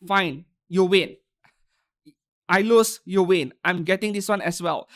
Fine, you win. I lose, you win. I'm getting this one as well.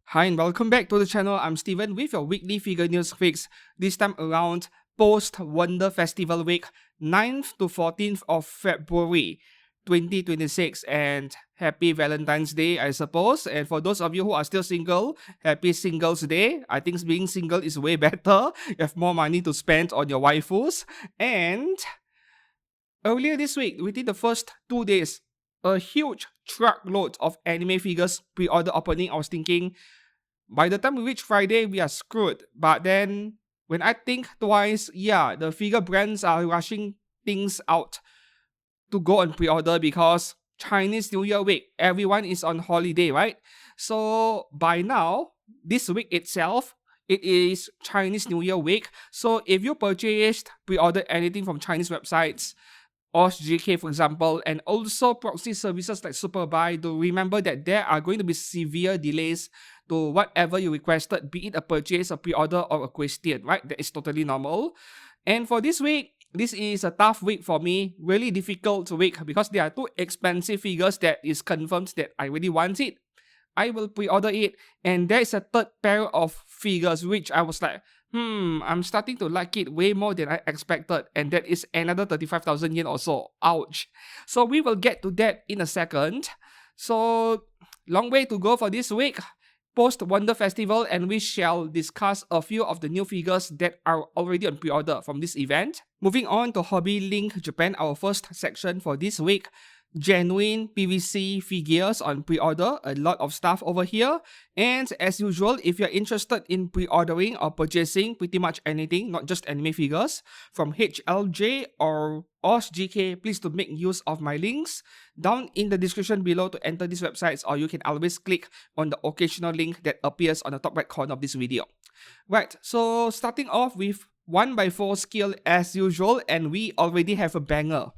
Hi and welcome back to the channel. I'm Steven with your weekly figure news fix. This time around, post Wonder Festival week, 9th to 14th of February 2026. And happy Valentine's Day, I suppose. And for those of you who are still single, happy Singles Day. I think being single is way better. You have more money to spend on your waifus. And earlier this week, within the first 2 days, a huge truckload of anime figures pre-order opening. I was thinking, by the time we reach Friday, we are screwed. But then, when I think twice, yeah, the figure brands are rushing things out to go on pre-order because Chinese New Year week, everyone is on holiday, right? So, by now, this week itself, it is Chinese New Year week. So, if you purchased, pre-ordered anything from Chinese websites, OSGK, for example, and also proxy services like Superbuy, do remember that there are going to be severe delays to whatever you requested, be it a purchase, a pre-order, or a question, right? That is totally normal. And for this week, this is a tough week for me, really difficult week because there are two expensive figures that is confirmed that I really want it. I will pre-order it, and there is a third pair of figures which I was like, I'm starting to like it way more than I expected, and that is another 35,000 yen or so. Ouch. So we will get to that in a second. So long way to go for this week, post Wonder Festival, and we shall discuss a few of the new figures that are already on pre-order from this event. Moving on to Hobby Link Japan, our first section for this week. Genuine PVC figures on pre-order, a lot of stuff over here. And as usual, if you're interested in pre-ordering or purchasing pretty much anything, not just anime figures, from HLJ or OSGK, please to make use of my links down in the description below to enter these websites, or you can always click on the occasional link that appears on the top right corner of this video. Right, so starting off with 1x4 scale as usual, and we already have a banger.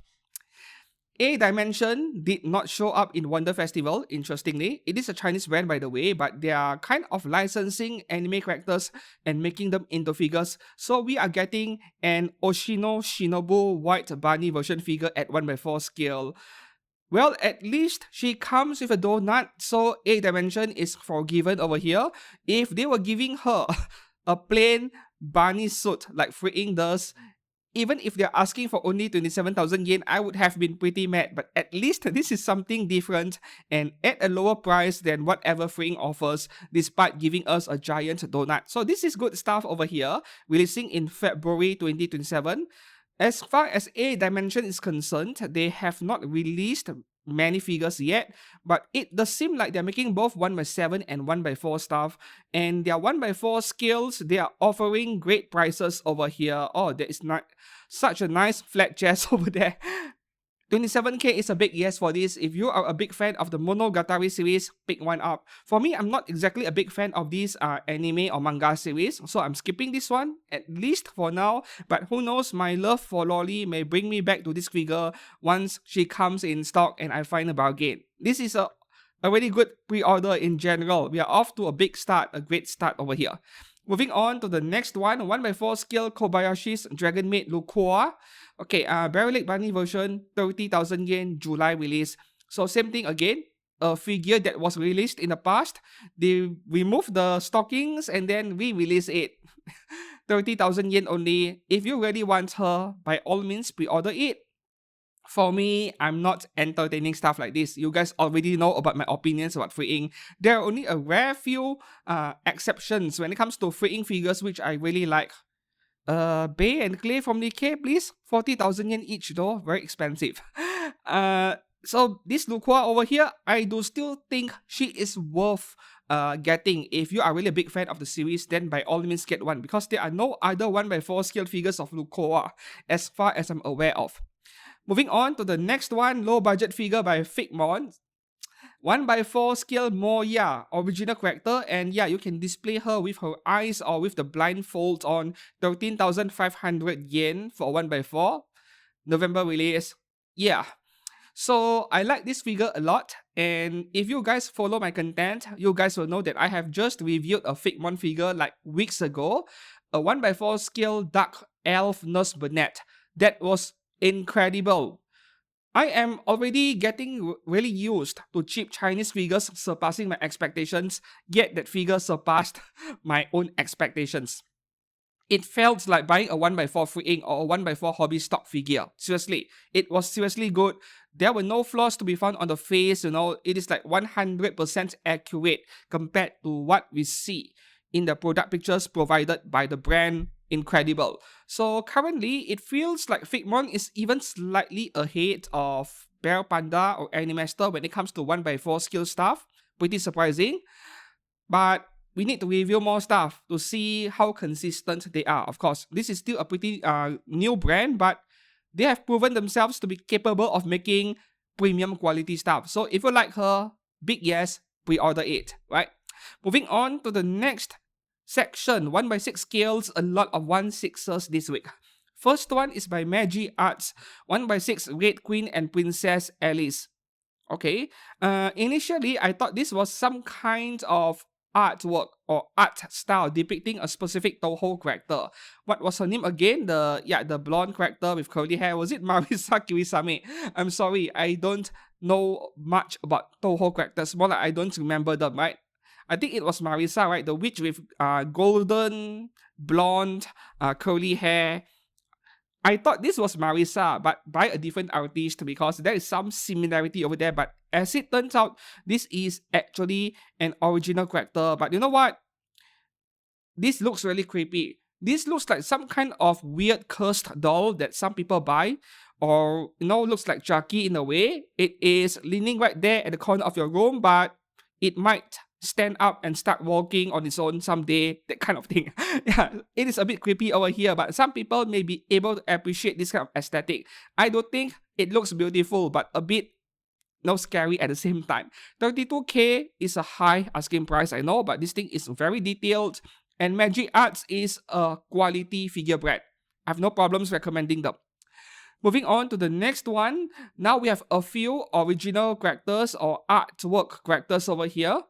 A Dimension did not show up in Wonder Festival, interestingly. It is a Chinese brand, by the way, but they are kind of licensing anime characters and making them into figures. So we are getting an Oshino Shinobu White Bunny version figure at 1x4 scale. Well, at least she comes with a donut, so A Dimension is forgiven over here. If they were giving her a plain bunny suit like Freeing does, even if they're asking for only 27,000 yen, I would have been pretty mad. But at least this is something different and at a lower price than whatever Freeing offers, despite giving us a giant donut. So this is good stuff over here, releasing in February 2027. As far as A Dimension is concerned, they have not released many figures yet, but it does seem like they're making both 1x7 and 1x4 stuff, and their 1x4 scales, they are offering great prices over here. Oh, there is not such a nice flat chest over there. 27k is a big yes for this. If you are a big fan of the Monogatari series, pick one up. For me, I'm not exactly a big fan of these anime or manga series, so I'm skipping this one, at least for now. But who knows, my love for Loli may bring me back to this figure once she comes in stock and I find a bargain. This is a really good pre-order in general. We are off to a big start, a great start over here. Moving on to the next one, 1x4 scale Kobayashi's Dragon Maid Lukoa. Okay, Barrel Leg Bunny version, 30,000 yen, July release. So same thing again, a figure that was released in the past. They removed the stockings and then re-release it. 30,000 yen only. If you really want her, by all means pre-order it. For me, I'm not entertaining stuff like this. You guys already know about my opinions about Freeing. There are only a rare few exceptions when it comes to Freeing figures which I really like. Bay and Clay from Nikke, please. 40,000 yen each though, very expensive. So this Lukoa over here, I do still think she is worth getting. If you are really a big fan of the series, then by all means get one, because there are no other 1x4 scale figures of Lukoa as far as I'm aware of. Moving on to the next one, low budget figure by Figmon. 1x4 scale Moya, original character, and yeah, you can display her with her eyes or with the blindfold on. 13,500 yen for 1x4. November release. Yeah. So I like this figure a lot, and if you guys follow my content, you guys will know that I have just reviewed a Figmon figure like weeks ago. A 1x4 scale Dark Elf Nurse Burnett. That was incredible. I am already getting really used to cheap Chinese figures surpassing my expectations, yet that figure surpassed my own expectations. It felt like buying a 1x4 free ink or a 1x4 hobby stock figure. Seriously, it was seriously good. There were no flaws to be found on the face, it is like 100% accurate compared to what we see in the product pictures provided by the brand. Incredible. So currently, it feels like Figmon is even slightly ahead of Bear Panda or Animaster when it comes to 1x4 skill stuff. Pretty surprising. But we need to review more stuff to see how consistent they are. Of course, this is still a pretty new brand, but they have proven themselves to be capable of making premium quality stuff. So if you like her, big yes, pre-order it, right? Moving on to the next section, 1x6 scales, a lot of 1/6ers this week. First one is by Magi Arts, 1x6 Red Queen and Princess Alice. Okay, initially I thought this was some kind of artwork or art style depicting a specific Toho character. What was her name again? The blonde character with curly hair. Was it Marisa Kirisame? I'm sorry, I don't know much about Toho characters. More like I don't remember them, right? I think it was Marisa, right? The witch with golden, blonde, curly hair. I thought this was Marisa, but by a different artist because there is some similarity over there. But as it turns out, this is actually an original character. But you know what? This looks really creepy. This looks like some kind of weird cursed doll that some people buy. Or, looks like Chucky in a way. It is leaning right there at the corner of your room, but it might stand up and start walking on its own someday, that kind of thing. Yeah, it is a bit creepy over here, but some people may be able to appreciate this kind of aesthetic. I don't think it looks beautiful, but a bit scary at the same time. 32k is a high asking price, I know, but this thing is very detailed, and Magi Arts is a quality figure brand. I have no problems recommending them. Moving on to the next one, now we have a few original characters or artwork characters over here.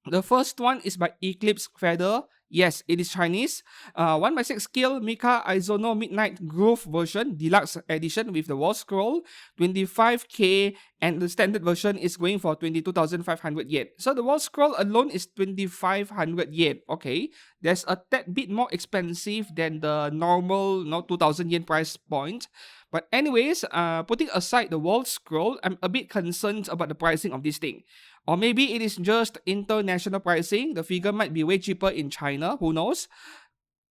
The first one is by Eclipse Feather. Yes, it is Chinese. 1x6 scale Mika Aizono Midnight Groove version, deluxe edition with the wall scroll, 25k, and the standard version is going for 22,500 yen. So the wall scroll alone is 2,500 yen. Okay, that's a tad bit more expensive than the normal 2,000 yen price point. But anyways, putting aside the wall scroll, I'm a bit concerned about the pricing of this thing. Or maybe it is just international pricing. The figure might be way cheaper in China. Who knows?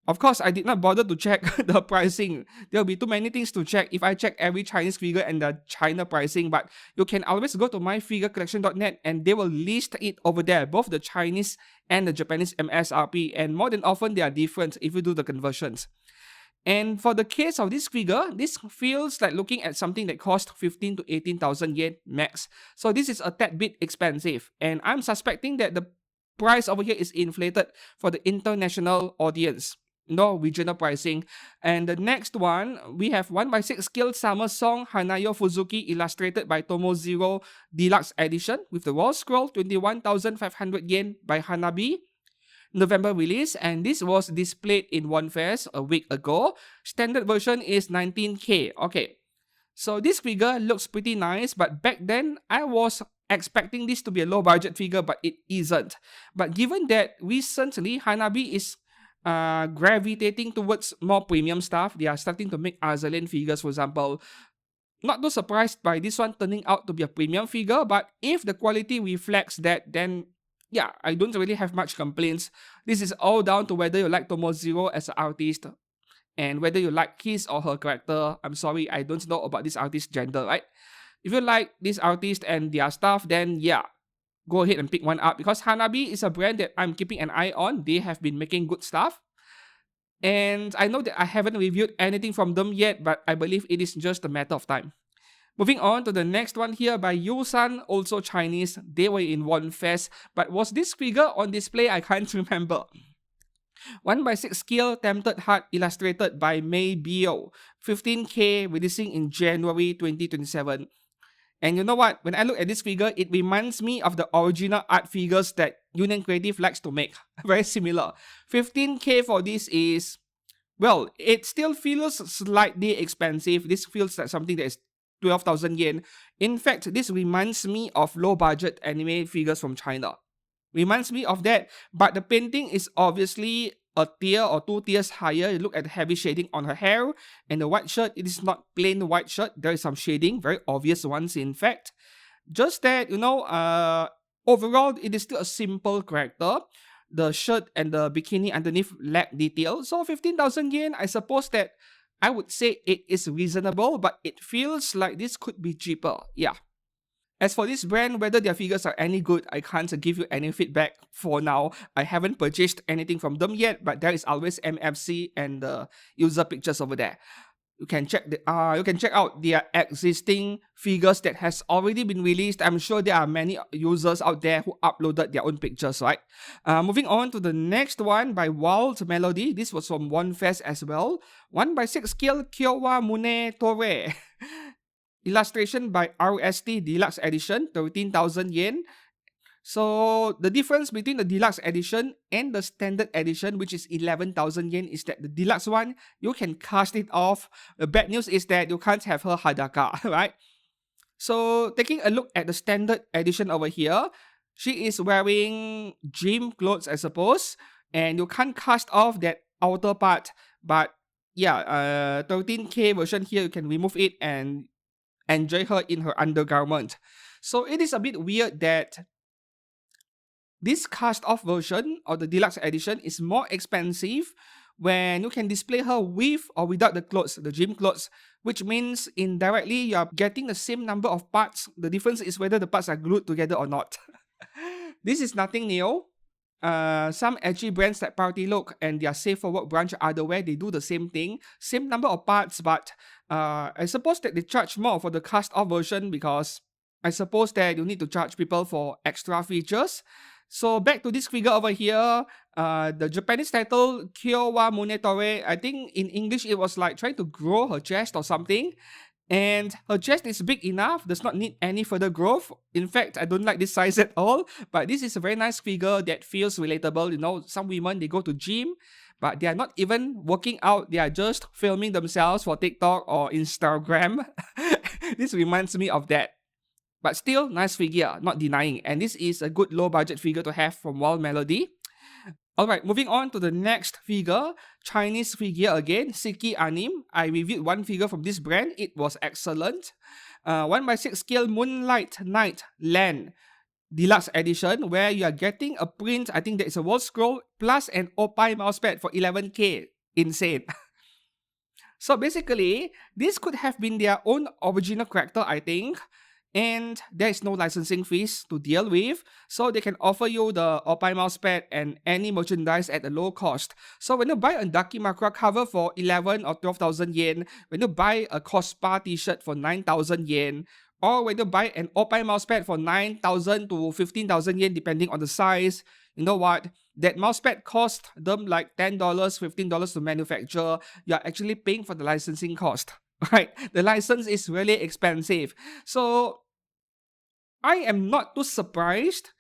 Of course, I did not bother to check the pricing. There will be too many things to check if I check every Chinese figure and the China pricing. But you can always go to myfigurecollection.net and they will list it over there. Both the Chinese and the Japanese MSRP. And more than often, they are different if you do the conversions. And for the case of this figure, this feels like looking at something that cost 15 to 18,000 yen max. So this is a tad bit expensive. And I'm suspecting that the price over here is inflated for the international audience. No regional pricing. And the next one, we have 1x6 scale Summer Song Hanayo Fuzuki illustrated by Tomozero Deluxe Edition with the wall scroll, 21,500 yen by Hanabi. November release, and this was displayed in One Fest a week ago. Standard version is 19k. Okay, so this figure looks pretty nice, but back then I was expecting this to be a low budget figure, but it isn't. But given that recently Hanabi is gravitating towards more premium stuff, they are starting to make Azur Lane figures, for example. Not too surprised by this one turning out to be a premium figure, but if the quality reflects that, then yeah, I don't really have much complaints. This is all down to whether you like Tomozero as an artist and whether you like his or her character. I'm sorry, I don't know about this artist's gender, right? If you like this artist and their stuff, then yeah, go ahead and pick one up because Hanabi is a brand that I'm keeping an eye on. They have been making good stuff. And I know that I haven't reviewed anything from them yet, but I believe it is just a matter of time. Moving on to the next one here by Yusan, also Chinese. They were in One Fest, but was this figure on display? I can't remember. 1x6 scale Tempted Heart illustrated by Mei Bio. 15k, releasing in January 2027. And you know what? When I look at this figure, it reminds me of the original art figures that Union Creative likes to make. Very similar. 15k for this is well, it still feels slightly expensive. This feels like something that is 12,000 yen. In fact, this reminds me of low budget anime figures from China. Reminds me of that, but the painting is obviously a tier or 2 tiers higher. You look at the heavy shading on her hair and the white shirt. It is not plain white shirt. There is some shading, very obvious ones in fact. Just that, overall, it is still a simple character. The shirt and the bikini underneath lack detail. So 15,000 yen, I suppose that I would say it is reasonable, but it feels like this could be cheaper. Yeah. As for this brand, whether their figures are any good, I can't give you any feedback for now. I haven't purchased anything from them yet, but there is always MFC and the user pictures over there. You can check out their existing figures that has already been released. I'm sure there are many users out there who uploaded their own pictures, right? Moving on to the next one by Wild Melody. This was from One Fest as well. 1x6 scale Kyowa Mune Tore. Illustration by RST Deluxe Edition, 13,000 yen. So the difference between the deluxe edition and the standard edition, which is 11,000 yen, is that the deluxe one, you can cast it off. The bad news is that you can't have her hadaka, right? So taking a look at the standard edition over here, she is wearing gym clothes, I suppose, and you can't cast off that outer part. But yeah, 13K version here, you can remove it and enjoy her in her undergarment. So it is a bit weird that this cast-off version of the deluxe edition is more expensive when you can display her with or without the clothes, the gym clothes, which means indirectly you are getting the same number of parts. The difference is whether the parts are glued together or not. This is nothing new. Some edgy brands like Party Look and their Safe for Work branch Otherware, they do the same thing. Same number of parts, but I suppose that they charge more for the cast-off version because I suppose that you need to charge people for extra features. So back to this figure over here, the Japanese title, Kyowa Mune Tore, I think in English it was like trying to grow her chest or something. And her chest is big enough, does not need any further growth. In fact, I don't like this size at all. But this is a very nice figure that feels relatable. You know, some women, they go to gym, but they are not even working out. They are just filming themselves for TikTok or Instagram. This reminds me of that. But still, nice figure, not denying. And this is a good low-budget figure to have from Wild Melody. Alright, moving on to the next figure. Chinese figure again, Siki Anim. I reviewed one figure from this brand. It was excellent. 1x6 scale Moonlight Night Land Deluxe Edition, where you are getting a print, I think that is a wall scroll, plus an Oppai mousepad for 11k. Insane. So basically, this could have been their own original character, I think. And there is no licensing fees to deal with, so they can offer you the Oppai mousepad and any merchandise at a low cost. So when you buy a Dakimakura cover for 11 or 12,000 yen, when you buy a Cospa t-shirt for 9,000 yen, or when you buy an Oppai mousepad for 9,000 to 15,000 yen depending on the size, you know what? That mousepad cost them like $10, $15 to manufacture. You are actually paying for the licensing cost. Right? The license is really expensive. So I am not too surprised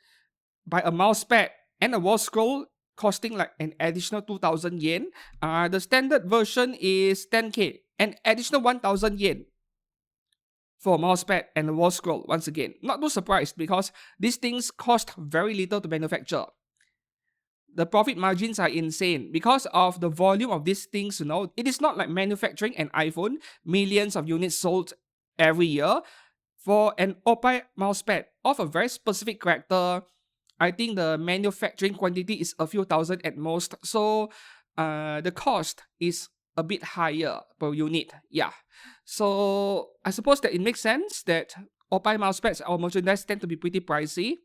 by a mousepad and a wall scroll costing like an additional 2,000 yen. The standard version is 10k, an additional 1,000 yen for a mousepad and a wall scroll. Once again, not too surprised because these things cost very little to manufacture. The profit margins are insane because of the volume of these things, you know. It is not like manufacturing an iPhone, millions of units sold every year. For an Oppai mousepad of a very specific character, I think the manufacturing quantity is a few thousand at most. So the cost is a bit higher per unit. Yeah. So I suppose that it makes sense that Oppai mousepads or merchandise tend to be pretty pricey.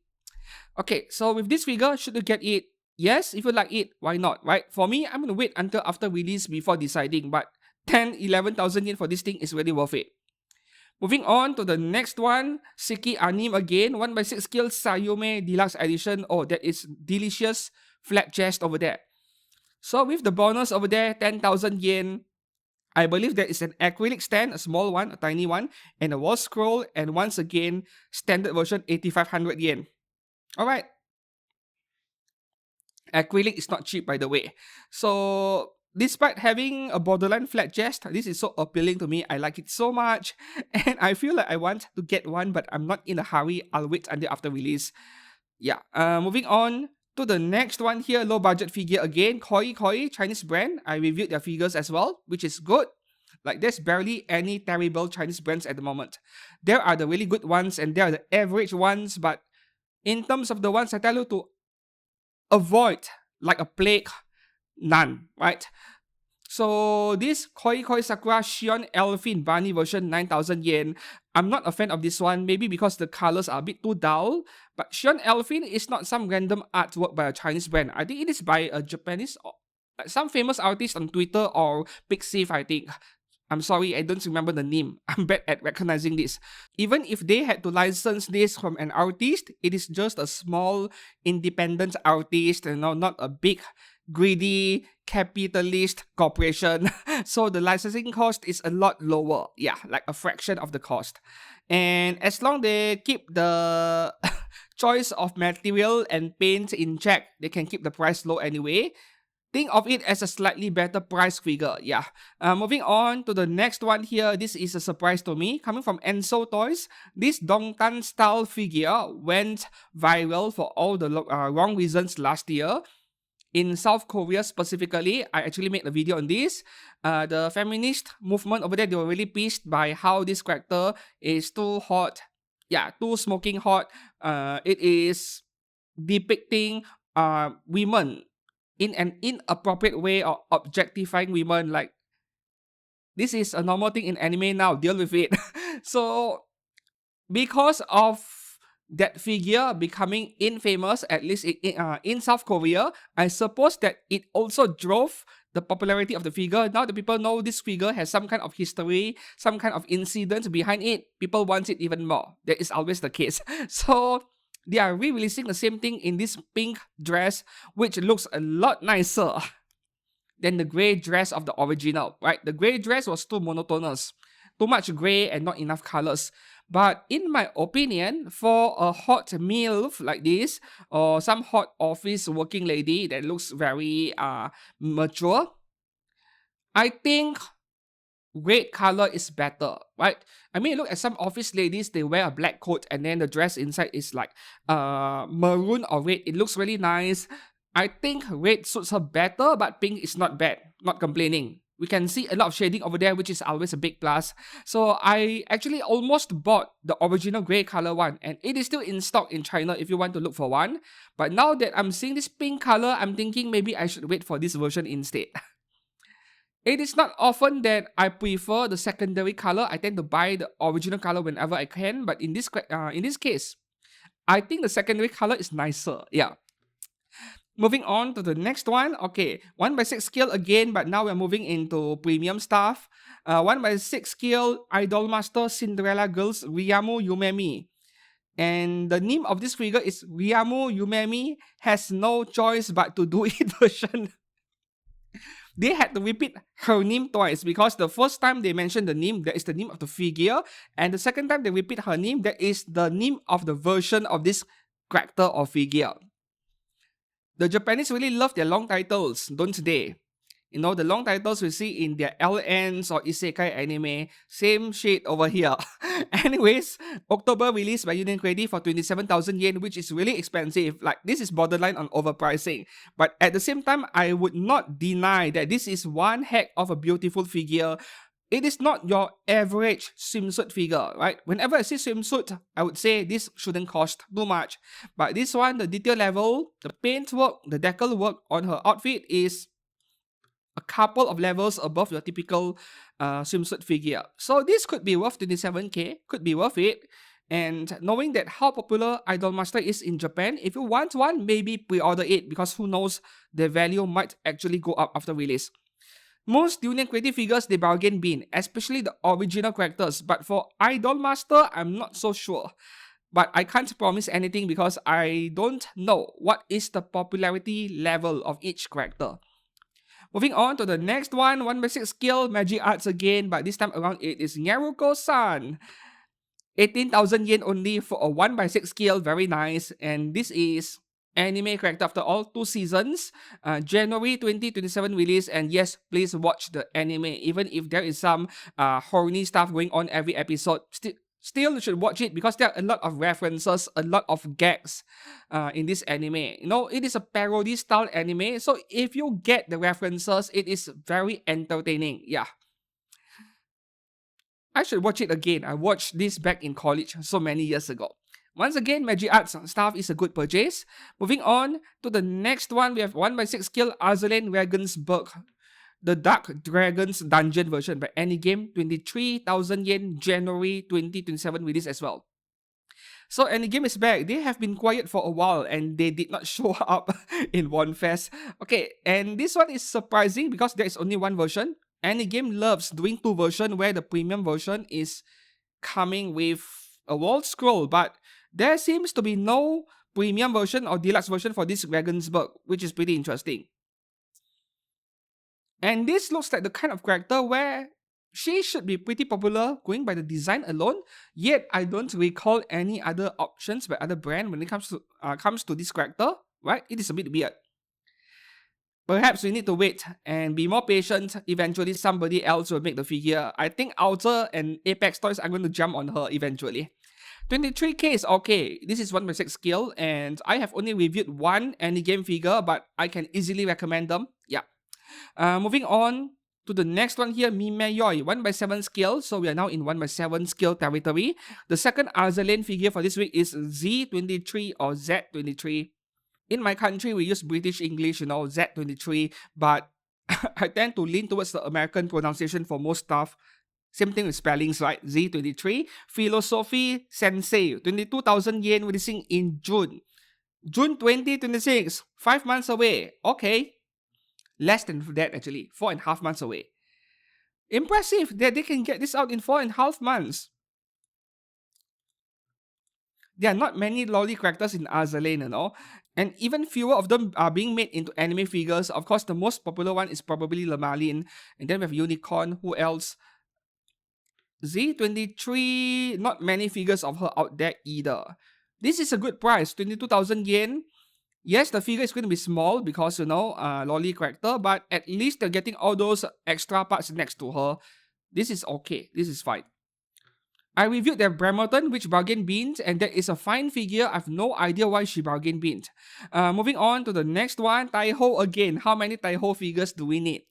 Okay, so with this figure, should you get it? Yes, if you like it, why not, right? For me, I'm going to wait until after release before deciding, but 11,000 yen for this thing is really worth it. Moving on to the next one, Siki Anim again, 1x6 scale Sayume Deluxe Edition. Oh, that is delicious flat chest over there. So with the bonus over there, 10,000 yen. I believe there is an acrylic stand, a small one, a tiny one, and a wall scroll, and once again, standard version, 8,500 yen. Alright. Acrylic is not cheap, by the way. So despite having a borderline flat chest, this is so appealing to me. I like it so much. And I feel like I want to get one, but I'm not in a hurry. I'll wait until after release. Yeah, moving on to the next one here, low budget figure again, Koi, Chinese brand. I reviewed their figures as well, which is good. Like, there's barely any terrible Chinese brands at the moment. There are the really good ones and there are the average ones, but in terms of the ones I tell you to avoid like a plague, none, right? So this Koi Sakura Shion Elfin Bunny version 9,000 yen. I'm not a fan of this one, maybe because the colors are a bit too dull. But Shion Elfin is not some random artwork by a Chinese brand. I think it is by a Japanese, some famous artist on Twitter or Pixiv, I think. I'm sorry, I don't remember the name. I'm bad at recognizing this. Even if they had to license this from an artist, it is just a small independent artist, not a big greedy capitalist corporation. So the licensing cost is a lot lower. Yeah, like a fraction of the cost. And as long they keep the choice of material and paint in check, they can keep the price low anyway. Think of it as a slightly better price figure. Yeah. Moving on to the next one here. This is a surprise to me. Coming from Enso Toys, this Dongtan style figure went viral for all the wrong reasons last year. In South Korea specifically, I actually made a video on this. The feminist movement over there, they were really pissed by how this character is too hot. Yeah, too smoking hot. It is depicting women in an inappropriate way or objectifying women. Like, this is a normal thing in anime now, deal with it. So because of that figure becoming infamous, at least in South Korea, I suppose that it also drove the popularity of the figure. Now that people know this figure has some kind of history, some kind of incident behind it, people want it even more. That is always the case. So they are re-releasing the same thing in this pink dress, which looks a lot nicer than the grey dress of the original, right? The grey dress was too monotonous, too much grey and not enough colors. But in my opinion, for a hot MILF like this, or some hot office working lady that looks very mature, I think red color is better, right? I mean, look at some office ladies, they wear a black coat and then the dress inside is like maroon or red. It looks really nice. I think red suits her better, but pink is not bad. Not complaining. We can see a lot of shading over there, which is always a big plus. So I actually almost bought the original grey color one, and it is still in stock in China if you want to look for one. But now that I'm seeing this pink color, I'm thinking maybe I should wait for this version instead. It is not often that I prefer the secondary color. I tend to buy the original color whenever I can. But in this case, I think the secondary color is nicer. Yeah. Moving on to the next one. Okay, 1/6 scale again, but now we're moving into premium stuff. 1/6 scale Idolmaster Cinderella Girls Ryamu Yumemi. And the name of this figure is Ryamu Yumemi has no choice but to do it version. They had to repeat her name twice because the first time they mentioned the name, that is the name of the figure. And the second time they repeat her name, that is the name of the version of this character or figure. The Japanese really love their long titles, don't they? You know, the long titles we see in their LNs or Isekai anime. Same shit over here. Anyways, October release by Union Credit for 27,000 yen, which is really expensive. Like, this is borderline on overpricing. But at the same time, I would not deny that this is one heck of a beautiful figure. It is not your average swimsuit figure, right? Whenever I see swimsuit, I would say this shouldn't cost too much. But this one, the detail level, the paint work, the decal work on her outfit is a couple of levels above your typical swimsuit figure. So this could be worth 27k, could be worth it. And knowing that how popular Idolmaster is in Japan, if you want one, maybe pre-order it because who knows, the value might actually go up after release. Most Union Creative figures, they bargain bin, especially the original characters. But for Idolmaster, I'm not so sure. But I can't promise anything because I don't know what is the popularity level of each character. Moving on to the next one, 1/6 scale Magic Arts again, but this time around it is Nyaruko-san. 18,000 yen only for a 1/6 scale, very nice. And this is anime character after all, 2 seasons, January 2027 release, and yes, please watch the anime. Even if there is some horny stuff going on every episode, still you should watch it because there are a lot of references, a lot of gags in this anime. You know, it is a parody style anime, so if you get the references, it is very entertaining. Yeah. I should watch it again. I watched this back in college so many years ago. Once again, Magic Arts stuff is a good purchase. Moving on to the next one, we have 1x6 skill Azur Lane Regensburg, the Dark Dragons Dungeon version by Anigame, 23,000 yen, January 2027 release as well. So Anigame is back. They have been quiet for a while and they did not show up in OneFest. Okay, and this one is surprising because there is only one version. Anigame loves doing 2 versions where the premium version is coming with a wall scroll, but there seems to be no premium version or deluxe version for this Regensburg, which is pretty interesting. And this looks like the kind of character where she should be pretty popular going by the design alone, yet I don't recall any other options by other brand when it comes to this character, right? It is a bit weird. Perhaps we need to wait and be more patient. Eventually, somebody else will make the figure. I think Outer and Apex Toys are going to jump on her eventually. 23k is okay. This is 1x6 skill, and I have only reviewed one Anigame figure, but I can easily recommend them. Yeah. Moving on to the next one here, Mimeyoi, 1x7 skill. So we are now in 1x7 skill territory. The second Azur Lane figure for this week is Z23 or Z23. In my country, we use British English, you know, Z23, but I tend to lean towards the American pronunciation for most stuff. Same thing with spellings, right? Z23. Philosophy Sensei, 22,000 yen, releasing in June. June 2026, 5 months away. Okay. Less than that, actually. 4.5 months away. Impressive that they can get this out in 4.5 months. There are not many lolly characters in Azur Lane, you know, and even fewer of them are being made into anime figures. Of course, the most popular one is probably Lamalin, and then we have Unicorn. Who else? Z23, not many figures of her out there either. This is a good price, 22,000 yen. Yes, the figure is going to be small because, you know, lolly character, but at least they're getting all those extra parts next to her. This is okay. This is fine. I reviewed their Bremerton, which bargain bint, and that is a fine figure. I have no idea why she bargain bint. Moving on to the next one, Taiho again. How many Taiho figures do we need?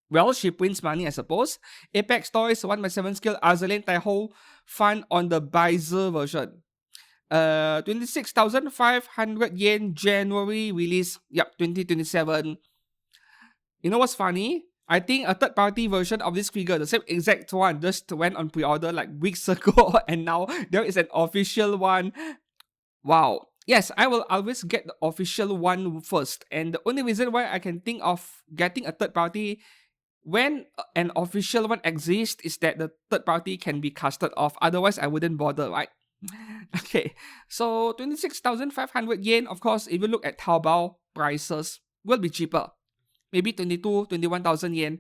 Well, she prints money, I suppose. Apex Toys, 1x7 skill, Azur Lane Taiho, fun on the Bizer version. 26,500 yen, January release. Yep, 2027. You know what's funny? I think a third-party version of this figure, the same exact one, just went on pre-order like weeks ago, and now there is an official one. Wow. Yes, I will always get the official one first, and the only reason why I can think of getting a third-party when an official one exists is that the third-party can be casted off. Otherwise, I wouldn't bother, right? Okay, so 26,500 yen. Of course, if you look at Taobao prices, will be cheaper. Maybe 21,000 yen.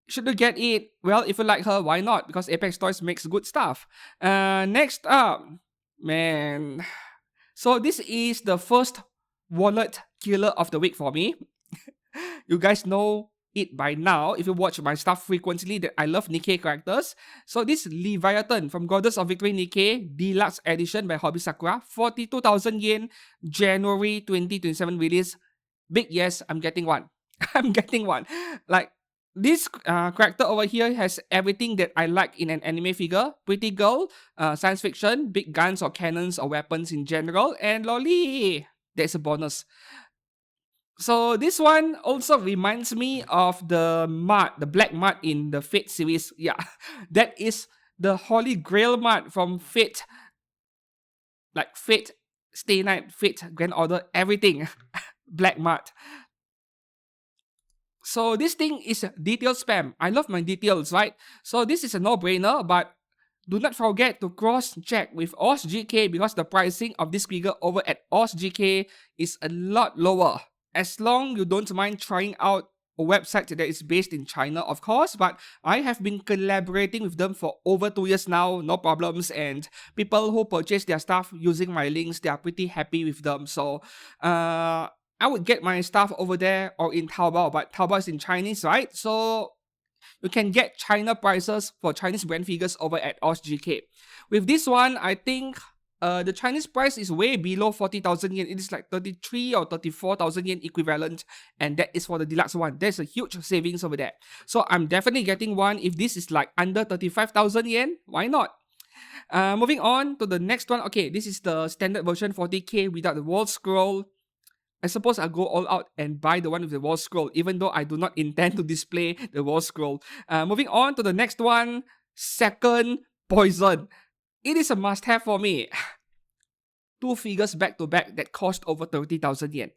Should you get it? Well, if you like her, why not? Because Apex Toys makes good stuff. Next up, man. So this is the first wallet killer of the week for me. You guys know it by now if you watch my stuff frequently that I love Nikke characters. So this Leviathan from Goddess of Victory Nikke Deluxe Edition by Hobby Sakura, 42,000 yen, January 2027 release. Big yes, I'm getting one. I'm getting one. Like, this character over here has everything that I like in an anime figure. Pretty girl, science fiction, big guns or cannons or weapons in general, and lolly. That's a bonus. So this one also reminds me of the mud, the black mud in the Fate series. Yeah, that is the Holy Grail mud from Fate. Like Fate, Stay Night, Fate, Grand Order, everything. Black mud. So this thing is detail spam. I love my details, right? So this is a no-brainer, but do not forget to cross-check with OzGK because the pricing of this figure over at OzGK is a lot lower. As long you don't mind trying out a website that is based in China, of course, but I have been collaborating with them for over 2 years now, no problems, and people who purchase their stuff using my links, they are pretty happy with them. So I would get my stuff over there or in Taobao, but Taobao is in Chinese, right? So you can get China prices for Chinese brand figures over at OSGK. With this one, I think the Chinese price is way below 40,000 yen. It is like 33 or 34,000 yen equivalent, and that is for the deluxe one. There's a huge savings over there. So I'm definitely getting one. If this is like under 35,000 yen, why not? Moving on to the next one. Okay, this is the standard version 40k without the wall scroll. I suppose I'll go all out and buy the one with the wall scroll, even though I do not intend to display the wall scroll. Moving on to the next one, second Poison. It is a must-have for me. 2 figures back-to-back that cost over 30,000 yen.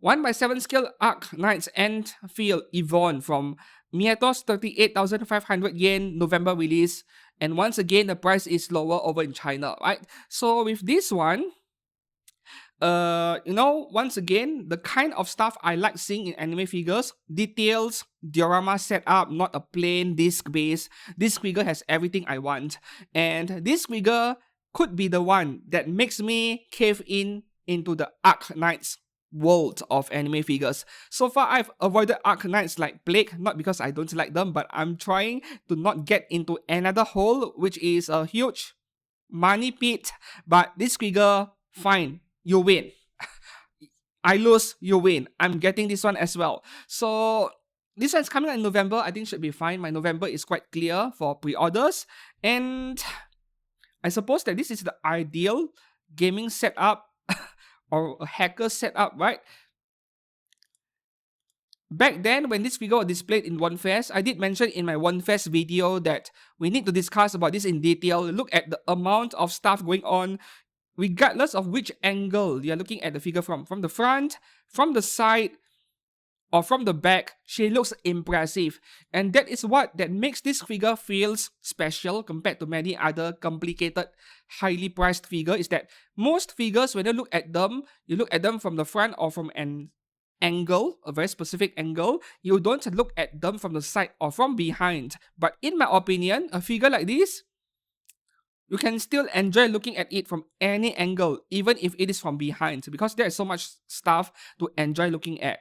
1x7 scale Arknights and Field Yvonne from Mieto's 38,500 yen November release. And once again, the price is lower over in China, right? So with this one, once again, the kind of stuff I like seeing in anime figures, details, diorama setup, not a plain disc base. This figure has everything I want. And this figure could be the one that makes me cave into the Arknights world of anime figures. So far, I've avoided Arknights like plague, not because I don't like them, but I'm trying to not get into another hole, which is a huge money pit. But this figure, fine. You win. I lose, you win. I'm getting this one as well. So this one's coming out in November. I think should be fine. My November is quite clear for pre-orders. And I suppose that this is the ideal gaming setup or a hacker setup, right? Back then, when this figure was displayed in One Fest, I did mention in my One Fest video that we need to discuss about this in detail. Look at the amount of stuff going on, regardless of which angle you're looking at the figure from the front, from the side, or from the back, she looks impressive. And that is what that makes this figure feels special compared to many other complicated, highly priced figures, is that most figures, when you look at them from the front or from an angle, a very specific angle. You don't look at them from the side or from behind. But in my opinion, a figure like this, you can still enjoy looking at it from any angle, even if it is from behind, because there is so much stuff to enjoy looking at.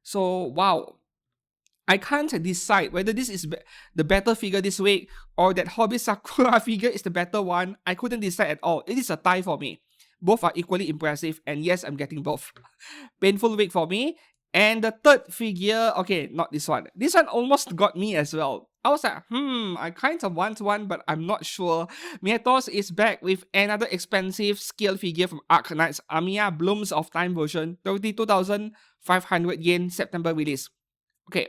So, wow. I can't decide whether this is the better figure this week or that Hobby Sakura figure is the better one. I couldn't decide at all. It is a tie for me. Both are equally impressive, and yes, I'm getting both. Painful week for me. And the third figure, okay, not this one. This one almost got me as well. I was like, I kind of want one, but I'm not sure. Mieto's is back with another expensive scale figure from Arknights, Amiya Blooms of Time version, 32,500 yen, September release. Okay,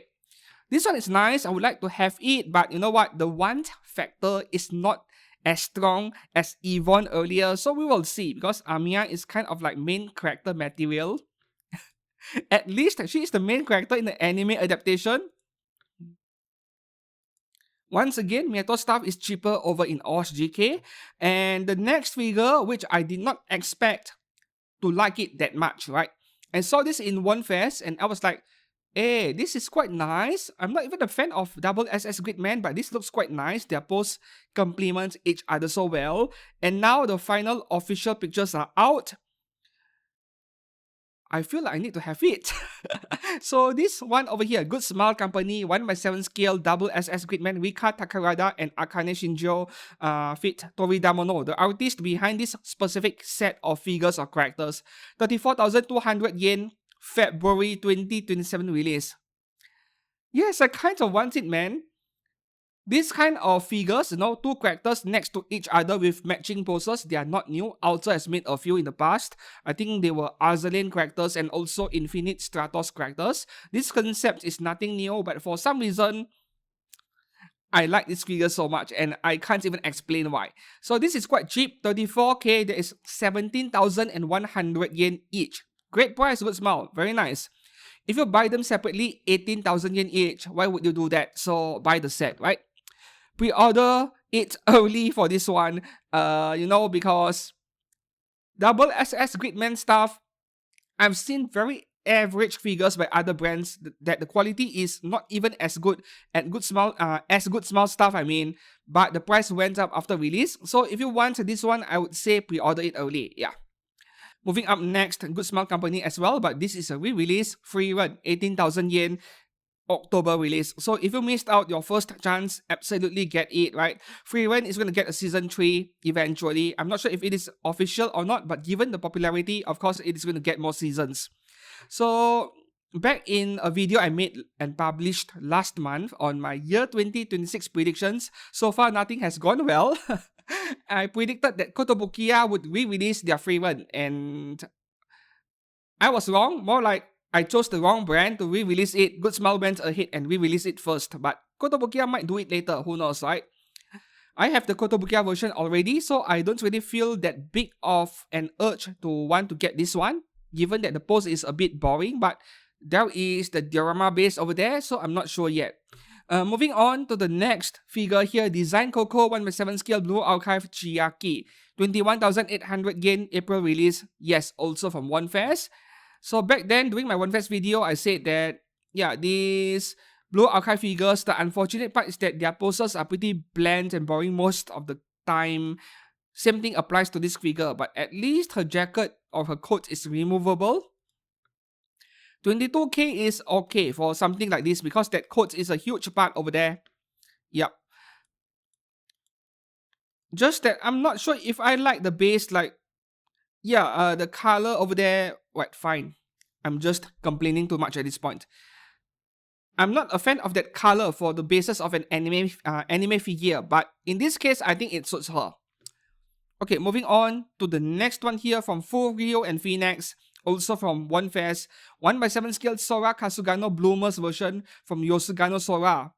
this one is nice. I would like to have it, but you know what? The want factor is not as strong as Yvonne earlier, so we will see, because Amiya is kind of like main character material. At least she is the main character in the anime adaptation. Once again, Mieto stuff is cheaper over in OSGK. And the next figure, which I did not expect to like it that much, right? I saw this in One Fest and I was like, hey, this is quite nice. I'm not even a fan of SSSS Gridman, but this looks quite nice. Their posts complement each other so well. And now the final official pictures are out. I feel like I need to have it. So this one over here, Good Smile Company, 1x7 scale, SSSS Gridman, Rika Takarada and Akane Shinjo fit Toridamono, the artist behind this specific set of figures or characters. 34,200 yen, February 2027 release. Yes, I kind of want it, man. This kind of figures, two characters next to each other with matching poses, they are not new. Ultra has made a few in the past. I think they were Azur Lane characters and also Infinite Stratos characters. This concept is nothing new, but for some reason, I like this figure so much and I can't even explain why. So this is quite cheap, 34k, there is 17,100 yen each. Great price, good smile, very nice. If you buy them separately, 18,000 yen each. Why would you do that? So buy the set, right? Pre-order it early for this one, because SSSS Gridman stuff, I've seen very average figures by other brands that the quality is not even as good at good small stuff, I mean, but the price went up after release. So if you want this one, I would say pre-order it early. Yeah. Moving up next, good small company as well, but this is a re-release, free run, 18,000 yen. October release. So if you missed out your first chance, absolutely get it, right? Free Run is going to get a season 3 eventually. I'm not sure if it is official or not, but given the popularity, of course, it is going to get more seasons. So back in a video I made and published last month on my year 2026 predictions, so far nothing has gone well. I predicted that Kotobukiya would re-release their Free Run, and I was wrong. More like I chose the wrong brand to re-release it. Good Smile went ahead and re-release it first, but Kotobukiya might do it later. Who knows, right? I have the Kotobukiya version already, so I don't really feel that big of an urge to want to get this one, given that the pose is a bit boring, but there is the diorama base over there, so I'm not sure yet. Moving on to the next figure here, Design Coco 1/7 scale Blue Archive Chiaki. 21,800 yen April release. Yes, also from One Fest. So back then, during my One Fest video, I said that, yeah, these Blue Archive figures, the unfortunate part is that their poses are pretty bland and boring most of the time. Same thing applies to this figure, but at least her jacket or her coat is removable. 22k is okay for something like this because that coat is a huge part over there. Yep. Just that I'm not sure if I like the base, like, yeah, the color over there, right, fine. I'm just complaining too much at this point. I'm not a fan of that color for the basis of an anime figure, but in this case, I think it suits her. Okay, moving on to the next one here from Full Rio and Phoenix, also from One Fest, 1/7 scale Sora Kasugano Bloomers version from Yosugano Sora.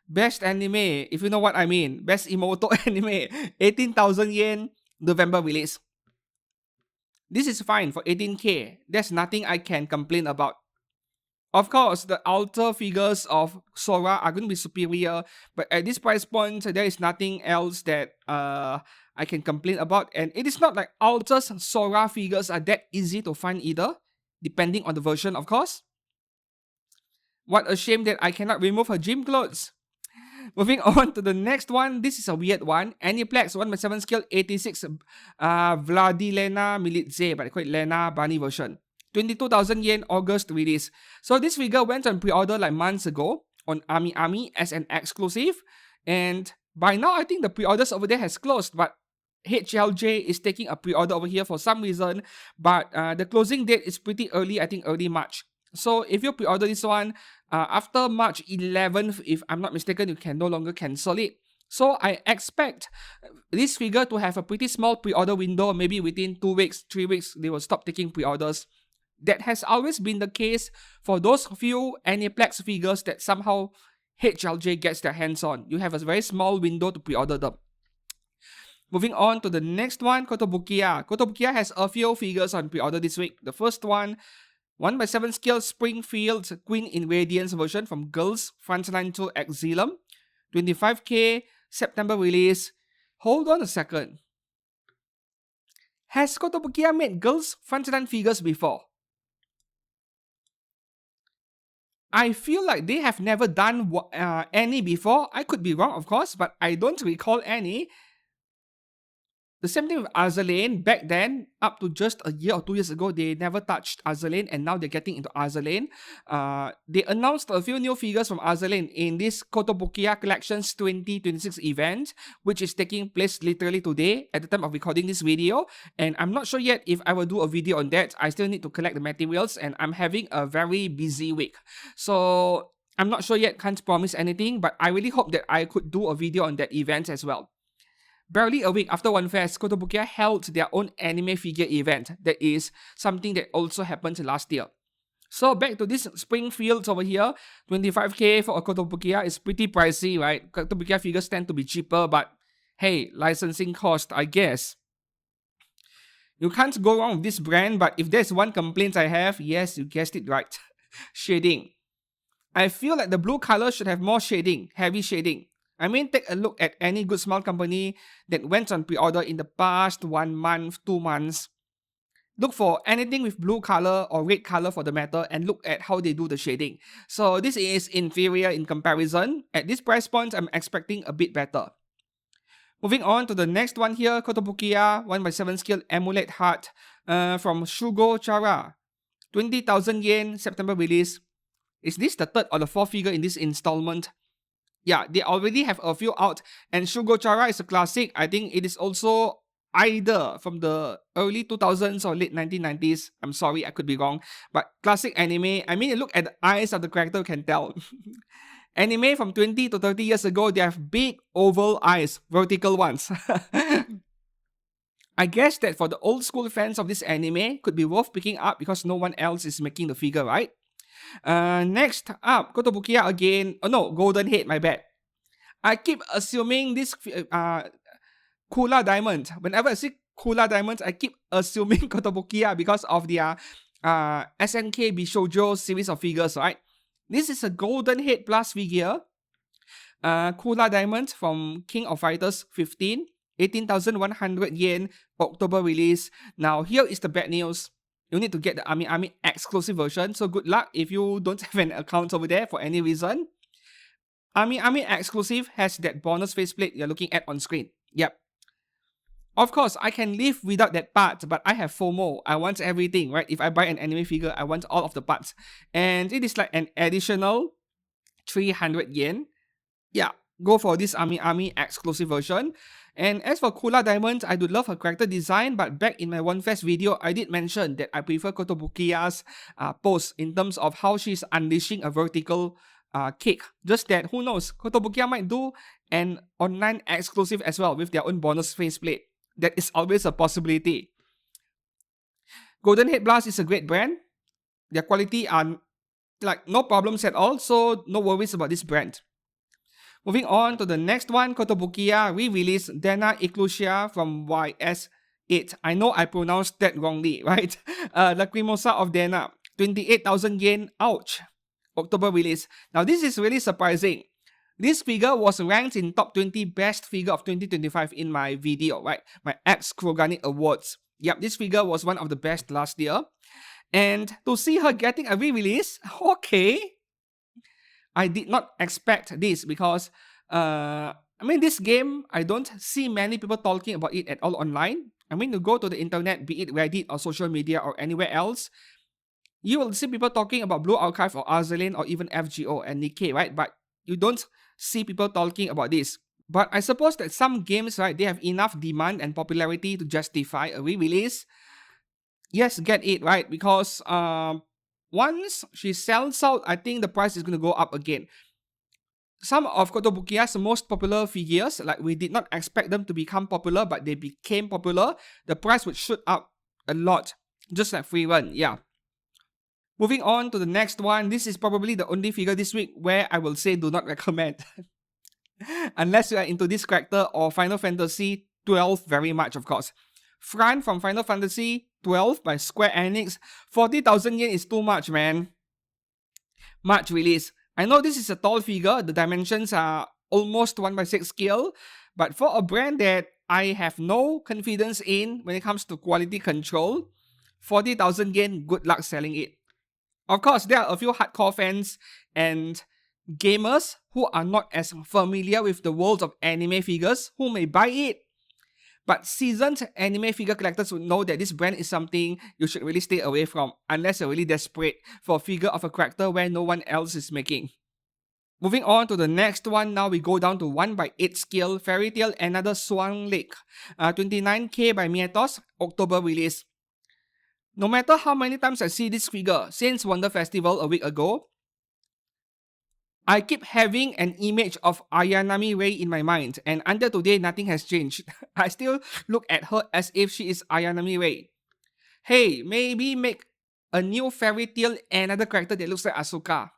Best anime, if you know what I mean. Best Imoto anime, 18,000 yen, November release. This is fine for 18k. There's nothing I can complain about. Of course, the altar figures of Sora are going to be superior, but at this price point, there is nothing else that I can complain about. And it is not like altars Sora figures are that easy to find either, depending on the version, of course. What a shame that I cannot remove her gym clothes. Moving on to the next one. This is a weird one. Aniplex 1/7 scale 86 Vladilena Militze, but I call it Lena Bunny version. 22,000 yen August release. So this figure went on pre-order like months ago on AmiAmi as an exclusive. And by now, I think the pre-orders over there has closed, but HLJ is taking a pre-order over here for some reason. But the closing date is pretty early, I think early March. So if you pre-order this one, after March 11th, if I'm not mistaken, you can no longer cancel it. So I expect this figure to have a pretty small pre-order window, maybe within 2 weeks, 3 weeks, they will stop taking pre-orders. That has always been the case for those few Aniplex figures that somehow HLJ gets their hands on. You have a very small window to pre-order them. Moving on to the next one, Kotobukiya. Kotobukiya has a few figures on pre-order this week. The first one, 1/7 scale Springfield Queen in Radiance version from Girls Frontline to Exilum. 25k, September release. Hold on a second. Has Kotobukiya made Girls Frontline figures before? I feel like they have never done any before. I could be wrong, of course, but I don't recall any. The same thing with Azur Lane. Back then, up to just a year or 2 years ago, they never touched Azur Lane, and now they're getting into Azur Lane. They announced a few new figures from Azur Lane in this Kotobukiya Collections 2026 event, which is taking place literally today at the time of recording this video. And I'm not sure yet if I will do a video on that. I still need to collect the materials, and I'm having a very busy week. So I'm not sure yet, can't promise anything, but I really hope that I could do a video on that event as well. Barely a week after One Fest, Kotobukiya held their own anime figure event. That is something that also happened last year. So back to this Springfield over here, 25k for a Kotobukiya is pretty pricey, right? Kotobukiya figures tend to be cheaper, but hey, licensing cost, I guess. You can't go wrong with this brand, but if there's one complaint I have, yes, you guessed it right. Shading. I feel like the blue color should have more shading, heavy shading. I mean, take a look at any good small company that went on pre-order in the past 1 month, 2 months. Look for anything with blue color or red color for the metal and look at how they do the shading. So this is inferior in comparison. At this price point, I'm expecting a bit better. Moving on to the next one here, Kotobukiya 1x7 scale Amulet Heart from Shugo Chara. 20,000 yen, September release. Is this the third or the fourth figure in this installment? Yeah, they already have a few out, and Shugo Chara is a classic. I think it is also either from the early 2000s or late 1990s. I'm sorry, I could be wrong. But classic anime, I mean, look at the eyes of the character, you can tell. Anime from 20 to 30 years ago, they have big oval eyes, vertical ones. I guess that for the old school fans of this anime, could be worth picking up because no one else is making the figure, right? Next up, Kotobukiya again. Oh no, Golden Head, my bad. I keep assuming this Kula Diamond. Whenever I see Kula Diamonds, I keep assuming Kotobukiya because of their SNK Bishoujo series of figures, right? This is a Golden Head Plus figure. Kula Diamond from King of Fighters 15. 18,100 yen, October release. Now, here is the bad news. You need to get the AmiAmi exclusive version. So good luck if you don't have an account over there for any reason. AmiAmi exclusive has that bonus faceplate you're looking at on screen. Yep. Of course, I can live without that part, but I have FOMO. I want everything, right? If I buy an anime figure, I want all of the parts. And it is like an additional 300 yen. Yeah, go for this AmiAmi exclusive version. And as for Kula Diamond, I do love her character design, but back in my One Fest video, I did mention that I prefer Kotobukiya's pose in terms of how she's unleashing a vertical kick. Just that, who knows, Kotobukiya might do an online exclusive as well with their own bonus faceplate. That is always a possibility. Golden Head Blast is a great brand. Their quality are like no problems at all, so no worries about this brand. Moving on to the next one, Kotobukiya re-released Dena Eclusia from YS8. I know I pronounced that wrongly, right? Lacrimosa of Dena, 28,000 yen, ouch. October release. Now this is really surprising. This figure was ranked in top 20 best figure of 2025 in my video, right? My X-Kurogane Awards. Yep, this figure was one of the best last year. And to see her getting a re-release, okay. I did not expect this because, I mean, this game, I don't see many people talking about it at all online. I mean, you go to the internet, be it Reddit or social media or anywhere else, you will see people talking about Blue Archive or Azur Lane or even FGO and Nikke, right? But you don't see people talking about this. But I suppose that some games, right, they have enough demand and popularity to justify a re-release. Yes, get it, right? Because once she sells out, I think the price is going to go up again. Some of Kotobukiya's most popular figures, like we did not expect them to become popular, but they became popular, the price would shoot up a lot. Just like Free Run, yeah. Moving on to the next one, this is probably the only figure this week where I will say do not recommend. Unless you are into this character or Final Fantasy 12 very much, of course. Fran from Final Fantasy 12 by Square Enix. 40,000 yen is too much, man. March release. I know this is a tall figure. The dimensions are almost 1/6 scale. But for a brand that I have no confidence in when it comes to quality control, 40,000 yen, good luck selling it. Of course, there are a few hardcore fans and gamers who are not as familiar with the world of anime figures who may buy it. But seasoned anime figure collectors would know that this brand is something you should really stay away from unless you're really desperate for a figure of a character where no one else is making. Moving on to the next one, now we go down to 1/8 scale Fairy Tail Another Swan Lake. 29k by Mietos, October release. No matter how many times I see this figure since Wonder Festival a week ago, I keep having an image of Ayanami Rei in my mind, and until today, nothing has changed. I still look at her as if she is Ayanami Rei. Hey, maybe make a new Fairy Tail another character that looks like Asuka.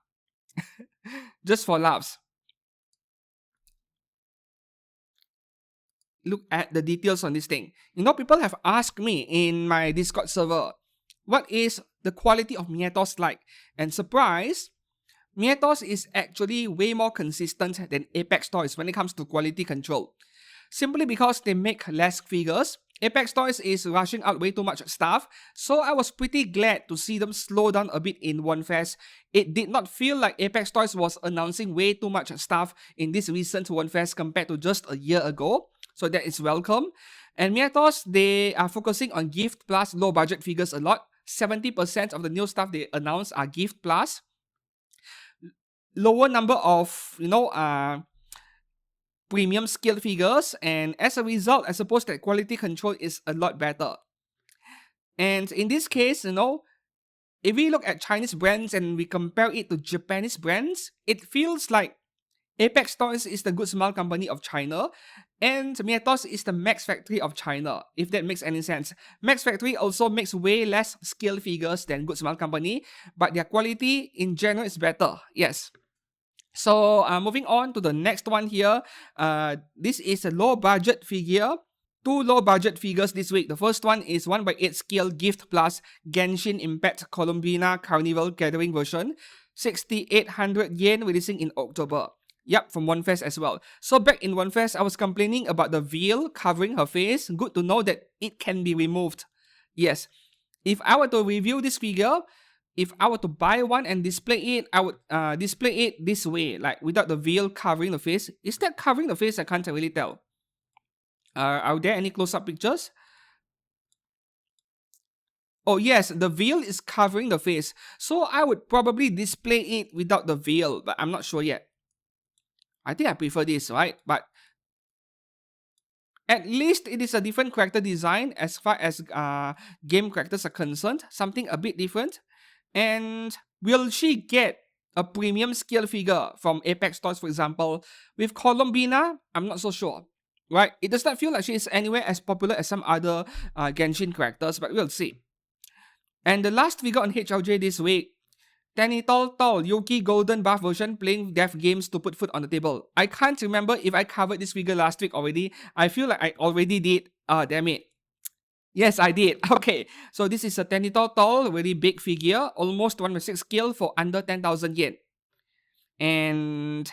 Just for laughs. Look at the details on this thing. You know, people have asked me in my Discord server, what is the quality of Mietos like? And surprise, Mietos is actually way more consistent than Apex Toys when it comes to quality control. Simply because they make less figures, Apex Toys is rushing out way too much stuff, so I was pretty glad to see them slow down a bit in One Fest. It did not feel like Apex Toys was announcing way too much stuff in this recent One Fest compared to just a year ago, so that is welcome. And Miatos, they are focusing on gift plus low budget figures a lot. 70% of the new stuff they announced are gift plus. Lower number of, premium scale figures, and as a result, I suppose that quality control is a lot better. And in this case, if we look at Chinese brands and we compare it to Japanese brands, it feels like Apex Toys is the Good Smile Company of China, and Miatos is the Max Factory of China, if that makes any sense. Max Factory also makes way less scale figures than Good Smile Company, but their quality in general is better, yes. So moving on to the next one here, this is a low budget figure. Two low budget figures this week. The first one is 1/8 scale Gift Plus Genshin Impact Columbina Carnival Gathering version, 6,800 yen, releasing in October. Yep, from One Fest as well. So back in One Fest, I was complaining about the veil covering her face. Good to know that it can be removed. Yes, if I were to review this figure, if I were to buy one and display it, I would display it this way, like without the veil covering the face. Is that covering the face? I can't really tell. Are there any close-up pictures? Oh yes, the veil is covering the face. So I would probably display it without the veil, but I'm not sure yet. I think I prefer this, right? But at least it is a different character design as far as game characters are concerned. Something a bit different. And will she get a premium scale figure from Apex Toys, for example? With Columbina, I'm not so sure. Right? It does not feel like she is anywhere as popular as some other Genshin characters, but we'll see. And the last figure on HLJ this week, Tenny Tall Yuki Golden Buff version playing deaf games to put food on the table. I can't remember if I covered this figure last week already. I feel like I already did. Damn it. Yes, I did. Okay, so this is a Tenny Tall, really big figure, almost 1/6 scale for under 10,000 yen. And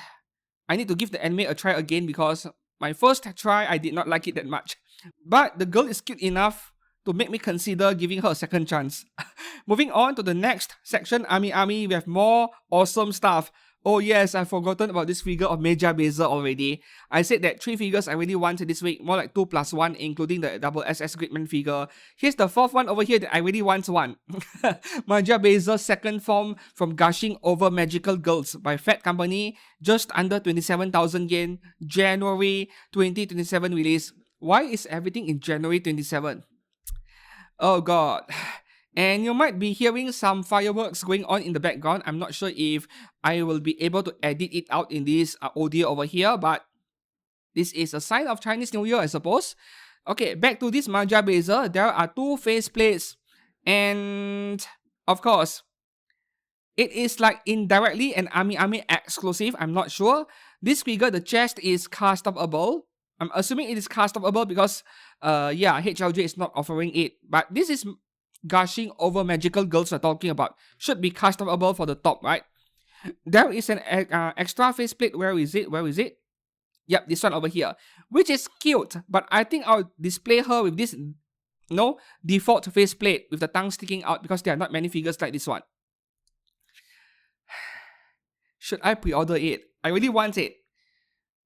I need to give the anime a try again because my first try, I did not like it that much. But the girl is cute enough to make me consider giving her a second chance. Moving on to the next section, AmiAmi, we have more awesome stuff. Oh yes, I've forgotten about this figure of Meja Baser already. I said that 3 figures I really want this week, more like 2 plus 1, including the double SSSS Gridman figure. Here's the 4th one over here that I really want one. Meja Baser second form from Gushing Over Magical Girls by Fat Company, just under 27,000 yen, January 2027 release. Why is everything in January 27? Oh god. And you might be hearing some fireworks going on in the background. I'm not sure if I will be able to edit it out in this audio over here, but this is a sign of Chinese New Year, I suppose. Okay, back to this Meja Baser. There are 2 faceplates, and of course, it is like indirectly an AmiAmi exclusive. I'm not sure. This figure, the chest is customable. I'm assuming it is customable because, HLJ is not offering it. But this is Gushing Over Magical Girls we're talking about. Should be customable for the top, right? There is an extra faceplate. Where is it? Yep, this one over here. Which is cute, but I think I'll display her with this, default faceplate with the tongue sticking out because there are not many figures like this one. Should I pre-order it? I really want it.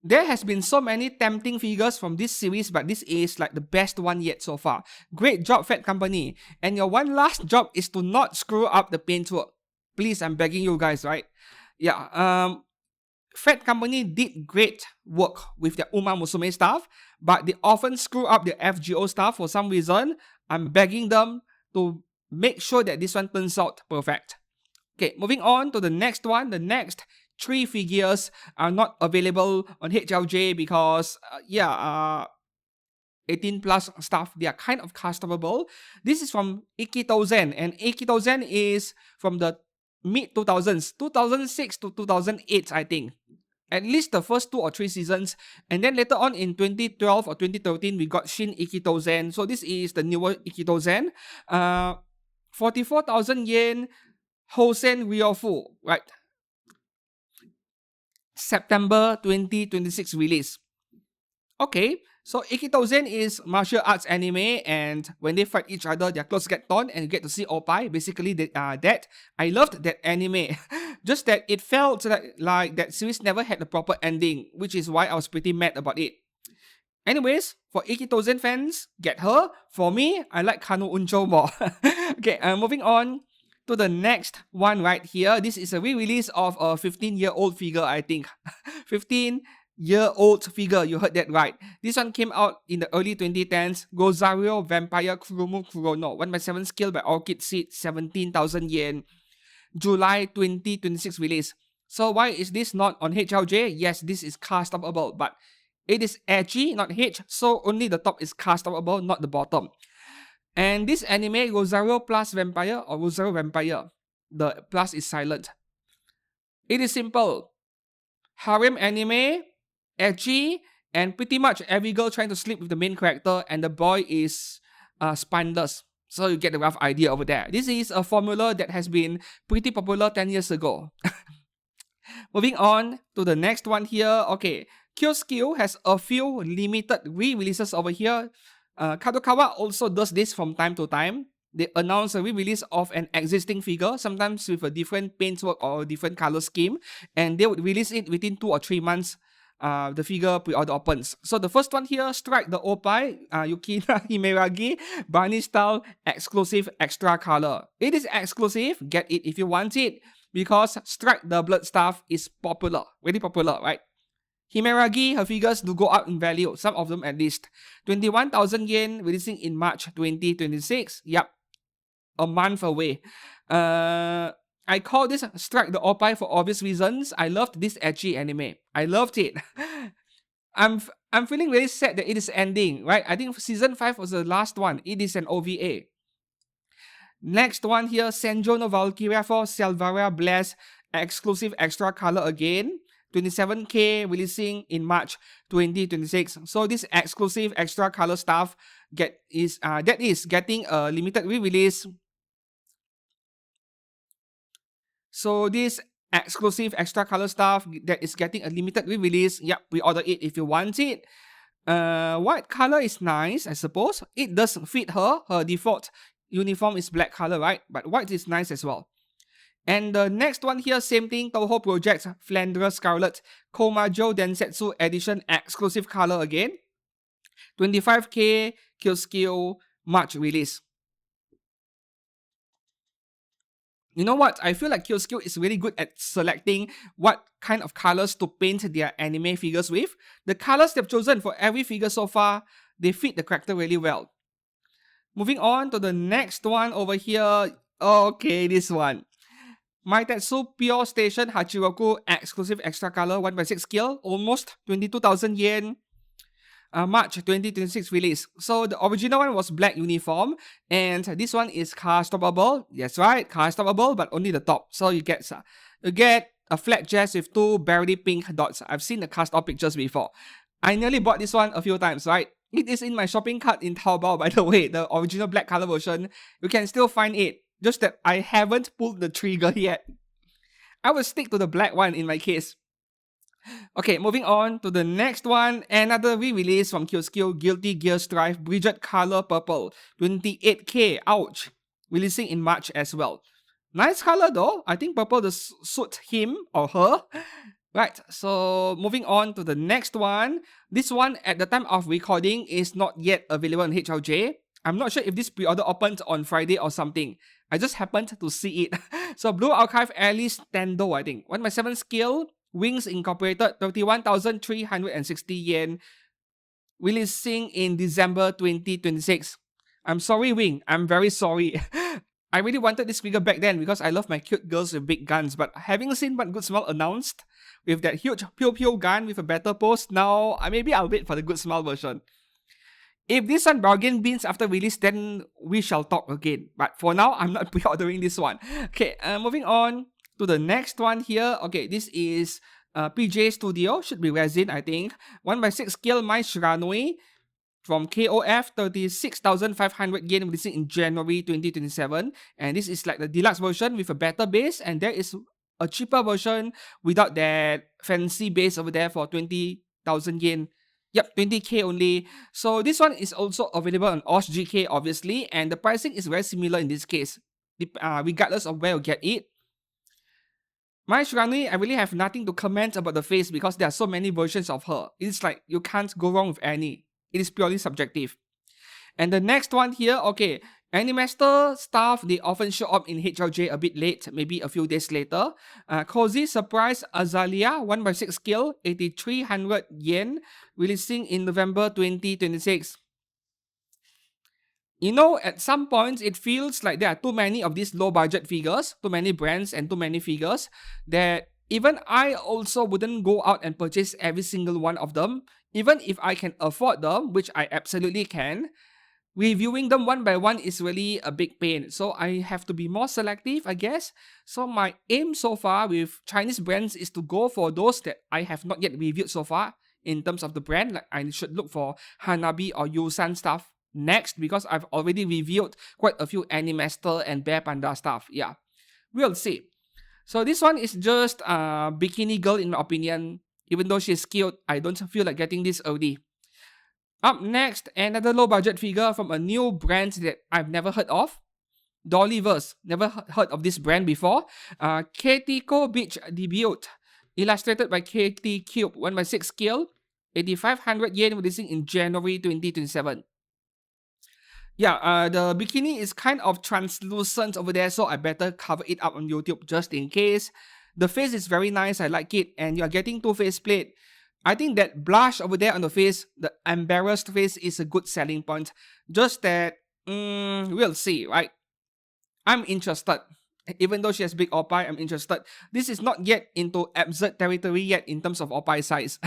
There has been so many tempting figures from this series, but this is like the best one yet so far. Great job, Fat Company. And your one last job is to not screw up the paintwork. Please, I'm begging you guys, right? Yeah, Fat Company did great work with their Uma Musume stuff, but they often screw up their FGO stuff for some reason. I'm begging them to make sure that this one turns out perfect. Okay, moving on to the next one. The next 3 figures are not available on HLJ because, 18 plus stuff, they are kind of customable. This is from Ikitozen, and Ikitozen is from the mid-2000s, 2006 to 2008, I think. At least the first 2 or 3 seasons. And then later on in 2012 or 2013, we got Shin Ikitozen. So this is the newer Ikitozen. 44,000 yen, Hosen Ryofu, right? September 2026 release. Okay, So Ikitozen is martial arts anime, and when they fight each other, their clothes get torn and you get to see Oppai. Basically, that. I loved that anime. Just that it felt like that series never had a proper ending, which is why I was pretty mad about it. Anyways, for Ikitozen fans, get her. For me, I like Kano Uncho more. Okay, moving on to the next one right here. This is a re-release of a 15-year-old figure, I think. 15-year-old figure, you heard that right. This one came out in the early 2010s. Gozario Vampire Kurumu Kurono. 1/7 scale by Orchid Seed, 17,000 yen. July 2026 release. So why is this not on HLJ? Yes, this is customable, but it is edgy, not H, so only the top is customable, not the bottom. And this anime, Rosario plus Vampire or Rosario Vampire, the plus is silent. It is simple. Harem anime, edgy, and pretty much every girl trying to sleep with the main character, and the boy is spineless. So you get the rough idea over there. This is a formula that has been pretty popular 10 years ago. Moving on to the next one here. Okay, Kyoskyo has a few limited re-releases over here. Kadokawa also does this from time to time. They announce a re-release of an existing figure, sometimes with a different paintwork or different color scheme, and they would release it within 2 or 3 months. The figure pre-order opens. So the first one here, Strike the Oppai, Yukina Himeragi, Barney style, exclusive extra color. It is exclusive, get it if you want it, because Strike the Blood Staff is popular, really popular, right? Himeragi, her figures do go up in value, some of them at least. 21,000 yen, releasing in March 2026. Yep, a month away. I call this Strike the Oppai for obvious reasons. I loved this edgy anime. I loved it. I'm feeling really sad that it is ending, right? I think season 5 was the last one. It is an OVA. Next one here, Senjo no Valkyria for Selvaria Bless, exclusive extra color again. 27k, releasing in March 2026. So this exclusive extra color stuff that is getting a limited re-release. So this exclusive extra color stuff that is getting a limited re-release, yep, pre-order it if you want it. White color is nice, I suppose. It does fit her. Her default uniform is black color, right? But white is nice as well. And the next one here, same thing, Toho Projects, Flanders Scarlet, Komajo Densetsu Edition, exclusive color again. 25k, Kyoskyo, March release. You know what? I feel like Kyoskyo is really good at selecting what kind of colors to paint their anime figures with. The colors they've chosen for every figure so far, they fit the character really well. Moving on to the next one over here. Okay, this one. Maitetsu Pure Station Hachiroku exclusive extra color 1/6 scale, almost 22,000 yen. March 2026 release. So the original one was black uniform, and this one is customable. That's right, customable, but only the top. So you get a flat chest with 2 berry pink dots. I've seen the custom pictures before. I nearly bought this one a few times, right? It is in my shopping cart in Taobao, by the way. The original black color version, you can still find it. Just that I haven't pulled the trigger yet. I will stick to the black one in my case. Okay, moving on to the next one. Another re-release from Kyoskyo, Guilty Gear Strive, Bridget Color Purple. 28k, ouch. Releasing in March as well. Nice color though. I think purple does suit him or her. Right, so moving on to the next one. This one at the time of recording is not yet available on HLJ. I'm not sure if this pre-order opened on Friday or something. I just happened to see it. So Blue Archive Alice Tendo, I think. 1/7 scale, Wings Incorporated, 31,360 yen. Releasing in December 2026. I'm sorry, Wing. I'm very sorry. I really wanted this figure back then because I love my cute girls with big guns. But having seen What Good Smell announced with that huge pew-pew gun with a better pose, now maybe I'll wait for the Good Smell version. If this one bargain bins after release, then we shall talk again. But for now, I'm not pre-ordering this one. Okay, moving on to the next one here. Okay, this is PJ Studio. Should be resin, I think. 1/6 scale My Shiranui from KOF, 36,500 yen, releasing in January 2027. And this is like the deluxe version with a better base. And there is a cheaper version without that fancy base over there for 20,000 yen. Yep, 20k only. So this one is also available on OSGK obviously, and the pricing is very similar in this case, regardless of where you get it. My Shirani, I really have nothing to comment about the face because there are so many versions of her. It's like you can't go wrong with any. It is purely subjective. And the next one here, okay, Animaster staff, they often show up in HLJ a bit late, maybe a few days later. Cozy Surprise Azalea, 1/6 scale, 8,300 yen, releasing in November 2026. You know, at some points, it feels like there are too many of these low-budget figures, too many brands and too many figures, that even I also wouldn't go out and purchase every single one of them, even if I can afford them, which I absolutely can. Reviewing them one by one is really a big pain, so I have to be more selective, I guess. So my aim so far with Chinese brands is to go for those that I have not yet reviewed so far in terms of the brand. Like I should look for Hanabi or Yusan stuff next because I've already reviewed quite a few Animaster and Bear Panda stuff. Yeah, we'll see. So this one is just a bikini girl in my opinion. Even though she's cute, I don't feel like getting this early. Up next, another low-budget figure from a new brand that I've never heard of. Dollyverse. Never heard of this brand before. Ketiko Beach debut. Illustrated by KT Cube. 1/6 scale. 8,500 yen, releasing in January 2027. Yeah, the bikini is kind of translucent over there, so I better cover it up on YouTube just in case. The face is very nice, I like it, and you're getting two faceplate. I think that blush over there on the face, the embarrassed face, is a good selling point. Just that, we'll see, right? I'm interested. Even though she has big oppai, I'm interested. This is not yet into absurd territory yet in terms of oppai size.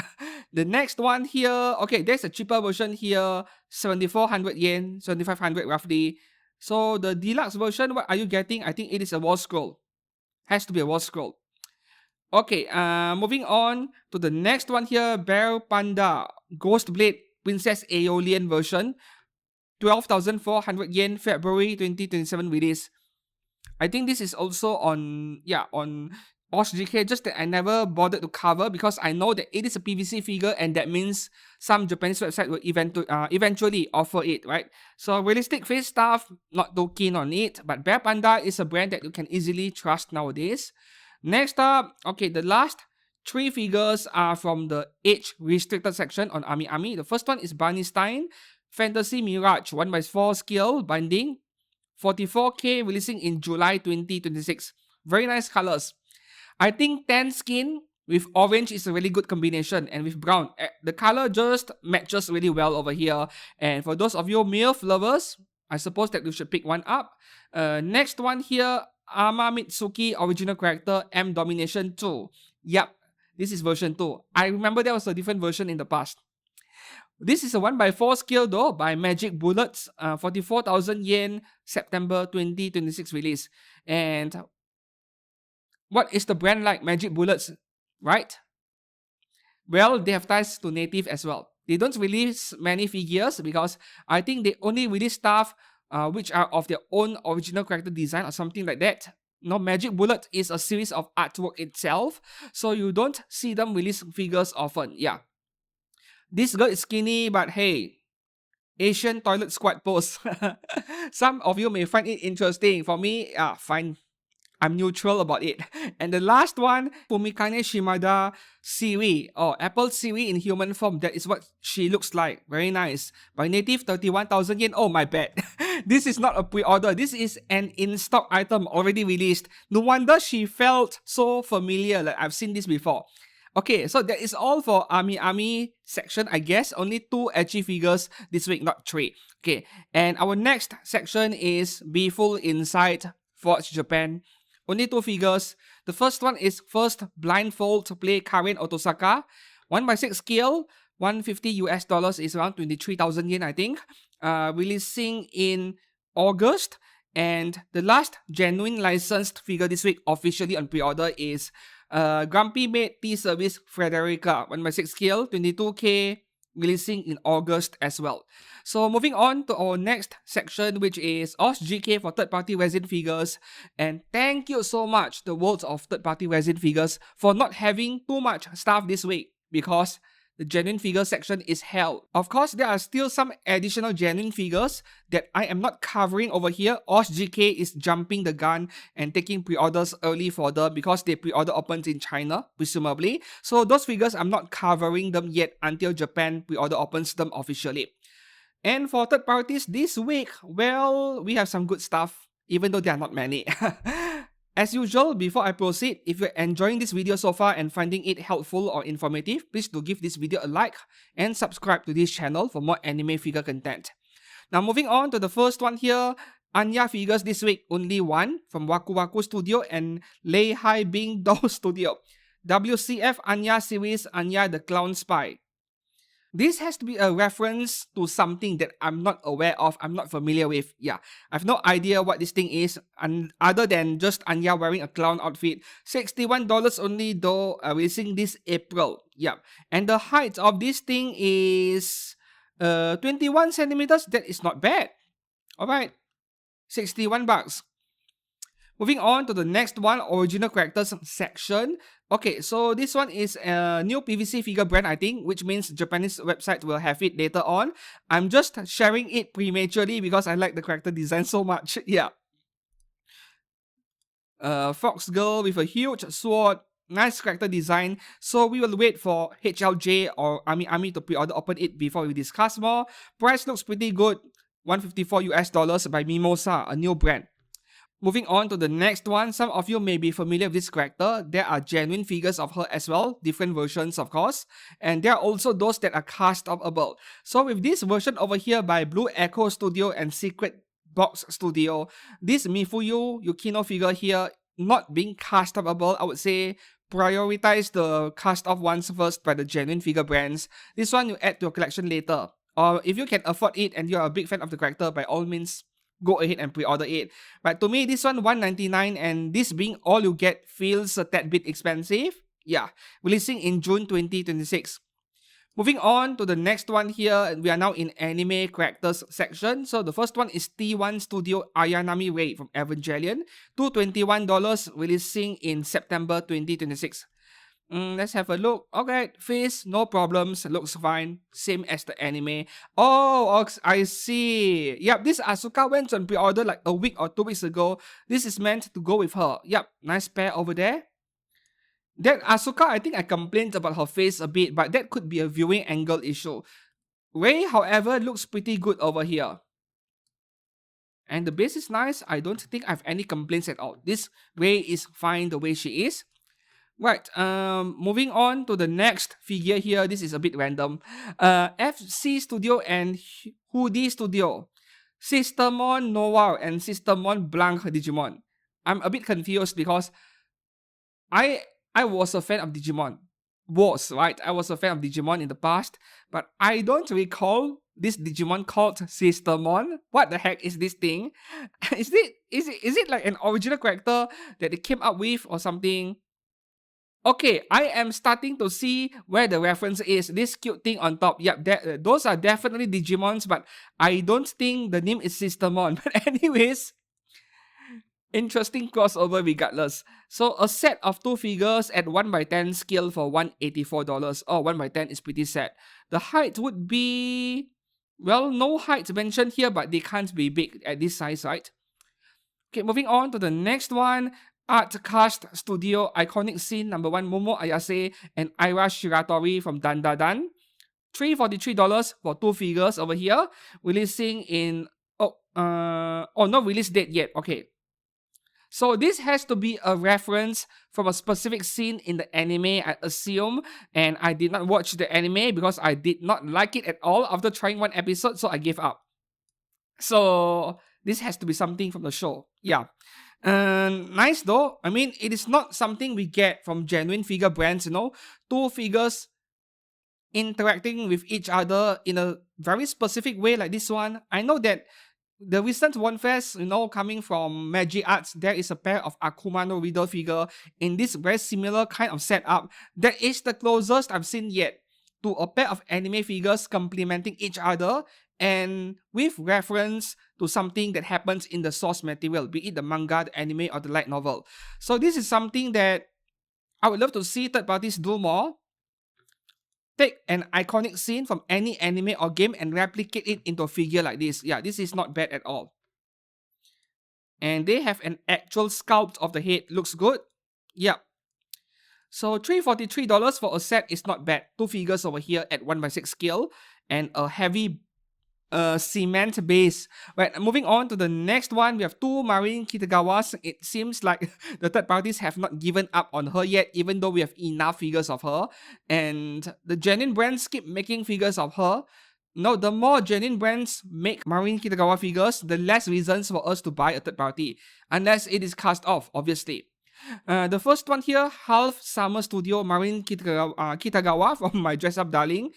The next one here, okay, there's a cheaper version here, 7,400 yen, 7,500 roughly. So the deluxe version, what are you getting? I think it is a wall scroll. Has to be a wall scroll. Okay, moving on to the next one here, Bear Panda Ghost Blade Princess Aeolian version, 12,400 yen, February 2027 release. I think this is also on OSGK, just that I never bothered to cover because I know that it is a PVC figure and that means some Japanese website will eventually offer it, right? So realistic face stuff, not too keen on it, but Bear Panda is a brand that you can easily trust nowadays. Next up, okay, the last three figures are from the age restricted section on AmiAmi. The first one is Barney Stein, Fantasy Mirage 1/4 scale binding, 44k, releasing in July 2026. Very nice colors. I think tan skin with orange is a really good combination, and with brown, the color just matches really well over here. And for those of you MILF lovers, I suppose that you should pick one up. Next one here, Ama Mitsuki original character M Domination 2. Yep, this is version 2. I remember there was a different version in the past. This is a 1/4 scale though by Magic Bullets, 44,000 yen, September 2026 release. And what is the brand like? Magic Bullets, right? Well, they have ties to native as well. They don't release many figures because I think they only release stuff which are of their own original character design or something like that. No, Magic Bullet is a series of artwork itself, so you don't see them release figures often. Yeah. This girl is skinny, but hey, Asian toilet squat pose. Some of you may find it interesting. For me, fine. I'm neutral about it. And the last one, Fumikane Shimada Siri, or Apple Siri in human form. That is what she looks like. Very nice. By native, 31,000 yen. Oh, my bad. This is not a pre-order. This is an in-stock item already released. No wonder she felt so familiar. Like I've seen this before. Okay, so that is all for AmiAmi section, I guess. Only 2 edgy figures this week, not 3. Okay, and our next section is Be Full Inside Forge Japan. Only 2 figures. The first one is First Blindfold to Play Karen Otosaka. 1/6 scale, $150 is around 23,000 yen, I think. Releasing in August. And the last genuine licensed figure this week, officially on pre-order, is Grumpy Maid T-Service Frederica. 1/6 scale, 22k, releasing in August as well. So moving on to our next section, which is OSGK for third-party resin figures. And thank you so much, the worlds of third-party resin figures, for not having too much stuff this week, because the genuine figure section is held. Of course, there are still some additional genuine figures that I am not covering over here. OSGK is jumping the gun and taking pre-orders early further because they pre-order opens in China, presumably. So those figures, I'm not covering them yet until Japan pre-order opens them officially. And for third parties this week, well, we have some good stuff, even though there are not many. As usual, before I proceed, if you're enjoying this video so far and finding it helpful or informative, please do give this video a like and subscribe to this channel for more anime figure content. Now moving on to the first one here, Anya figures this week, only one from Waku Waku Studio and Lei Hai Bing Do Studio. WCF Anya series, Anya the Clown Spy. This has to be a reference to something that I'm not aware of, I'm not familiar with. Yeah, I have no idea what this thing is, and other than just Anya wearing a clown outfit. $61 only though, releasing this April. Yeah, and the height of this thing is 21 centimeters. That is not bad. Alright, $61. Moving on to the next one, original characters section. Okay, so this one is a new PVC figure brand, I think, which means Japanese website will have it later on. I'm just sharing it prematurely because I like the character design so much. Yeah. Fox girl with a huge sword. Nice character design. So we will wait for HLJ or AmiAmi to pre-order open it before we discuss more. Price looks pretty good. $154 by Mimosa, a new brand. Moving on to the next one, some of you may be familiar with this character. There are genuine figures of her as well, different versions of course. And there are also those that are cast-upable. So with this version over here by Blue Echo Studio and Secret Box Studio, this Mifuyu Yukino figure here not being cast-upable, I would say prioritize the cast-off ones first by the genuine figure brands. This one you add to your collection later. Or if you can afford it and you're a big fan of the character, by all means, go ahead and pre-order it. But to me, this one $199 and this being all you get feels a tad bit expensive. Yeah, releasing in June 2026. Moving on to the next one here, we are now in anime characters section. So the first one is T1 Studio Ayanami Rei from Evangelion. $221, releasing in September 2026. Let's have a look. Okay, face, no problems, looks fine. Same as the anime. Oh, I see. Yep, this Asuka went on pre-order like a week or 2 weeks ago. This is meant to go with her. Yep, nice pair over there. That Asuka, I think I complained about her face a bit, but that could be a viewing angle issue. Rei, however, looks pretty good over here. And the base is nice. I don't think I have any complaints at all. This Rei is fine the way she is. Right, moving on to the next figure here. This is a bit random. FC Studio and Hoodie Studio. Systemon Noir and Systemon Blanc Digimon. I'm a bit confused because I was a fan of Digimon. I was a fan of Digimon in the past, but I don't recall this Digimon called Systemon. What the heck is this thing? Is it like an original character that they came up with or something? Okay, I am starting to see where the reference is. This cute thing on top. Yep, those are definitely Digimons, but I don't think the name is Systemon. But anyways, interesting crossover regardless. So a set of 2 figures at 1x10 scale for $184. Oh, 1x10 is pretty sad. The height would be... well, no height mentioned here, but they can't be big at this size, right? Okay, moving on to the next one. Artcast Studio Iconic Scene #1 Momo Ayase and Aira Shiratori from Dandadan. $343 for 2 figures over here. Releasing in... no release date yet. Okay. So this has to be a reference from a specific scene in the anime, I assume. And I did not watch the anime because I did not like it at all after trying 1 episode, so I gave up. So this has to be something from the show. Yeah. Nice though. I mean, it is not something we get from genuine figure brands, 2 figures interacting with each other in a very specific way like this one. I know that the recent One Fest, coming from Magic Arts, there is a pair of Akuma no Riddle figure in this very similar kind of setup. That is the closest I've seen yet to a pair of anime figures complementing each other and with reference to something that happens in the source material, be it the manga, the anime, or the light novel. So this is something that I would love to see third parties do more. take an iconic scene from any anime or game and replicate it into a figure like this. Yeah, this is not bad at all. And they have an actual sculpt of the head. Looks good. Yep. So $343 for a set is not bad. Two figures over here at 1/6 scale and a heavy cement base. Right, moving on to the next one, we have two Marin Kitagawas. It seems like the third parties have not given up on her yet, even though we have enough figures of her. And the genuine brands keep making figures of her. No, the more genuine brands make Marin Kitagawa figures, the less reasons for us to buy a third party. Unless it is cast off, obviously. The first one here, Half Summer Studio Marin Kitagawa from My Dress Up Darling.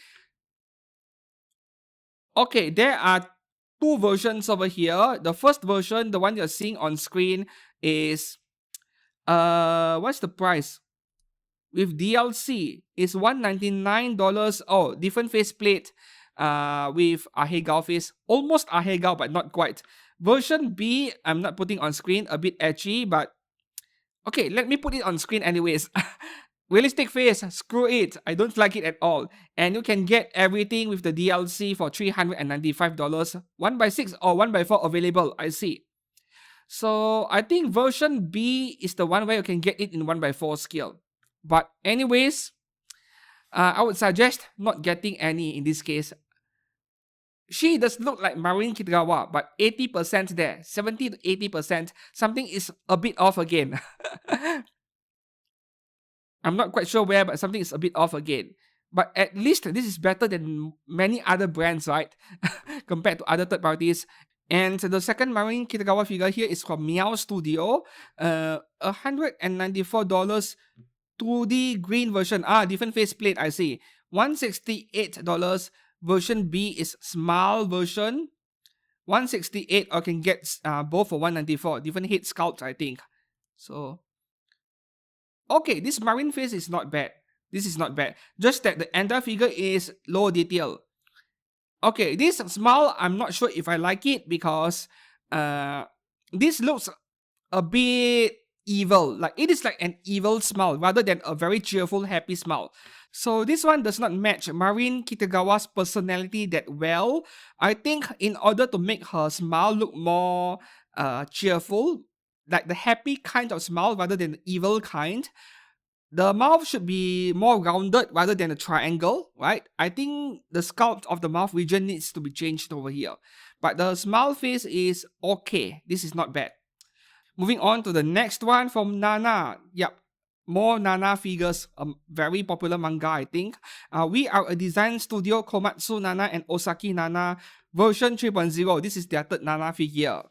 Okay, there are two versions over here. The first version, the one you're seeing on screen, is what's the price? With DLC is $199. Oh, different faceplate. With Ahegao face, almost Ahegao, but not quite. Version B, I'm not putting on screen, a bit edgy, but okay, let me put it on screen anyways. Realistic face, screw it. I don't like it at all. And you can get everything with the DLC for $395. 1/6 or 1/4 available, I see. So I think version B is the one where you can get it in 1/4 scale. But anyways, I would suggest not getting any in this case. She does look like Marin Kitagawa, but 80% there, 70 to 80%, something is a bit off again. I'm not quite sure where, but something is a bit off again. But at least this is better than many other brands, right? Compared to other third parties. And the second Marin Kitagawa figure here is from Meow Studio. $194 2D green version. Different faceplate, I see. $168. Version B is small version. $168, or can get both for $194. Different head sculpt, I think. So okay, this marine face is not bad. This is not bad. Just that the entire figure is low detail. Okay, this smile, I'm not sure if I like it because this looks a bit evil. Like it is like an evil smile rather than a very cheerful, happy smile. So this one does not match Marin Kitagawa's personality that well. I think in order to make her smile look more cheerful, like the happy kind of smile rather than the evil kind, the mouth should be more rounded rather than a triangle, right? I think the sculpt of the mouth region needs to be changed over here. But the smile face is okay. This is not bad. Moving on to the next one from Nana. Yep, more Nana figures. A very popular manga, I think. We are a design studio, Komatsu Nana and Osaki Nana version 3.0. This is their third Nana figure.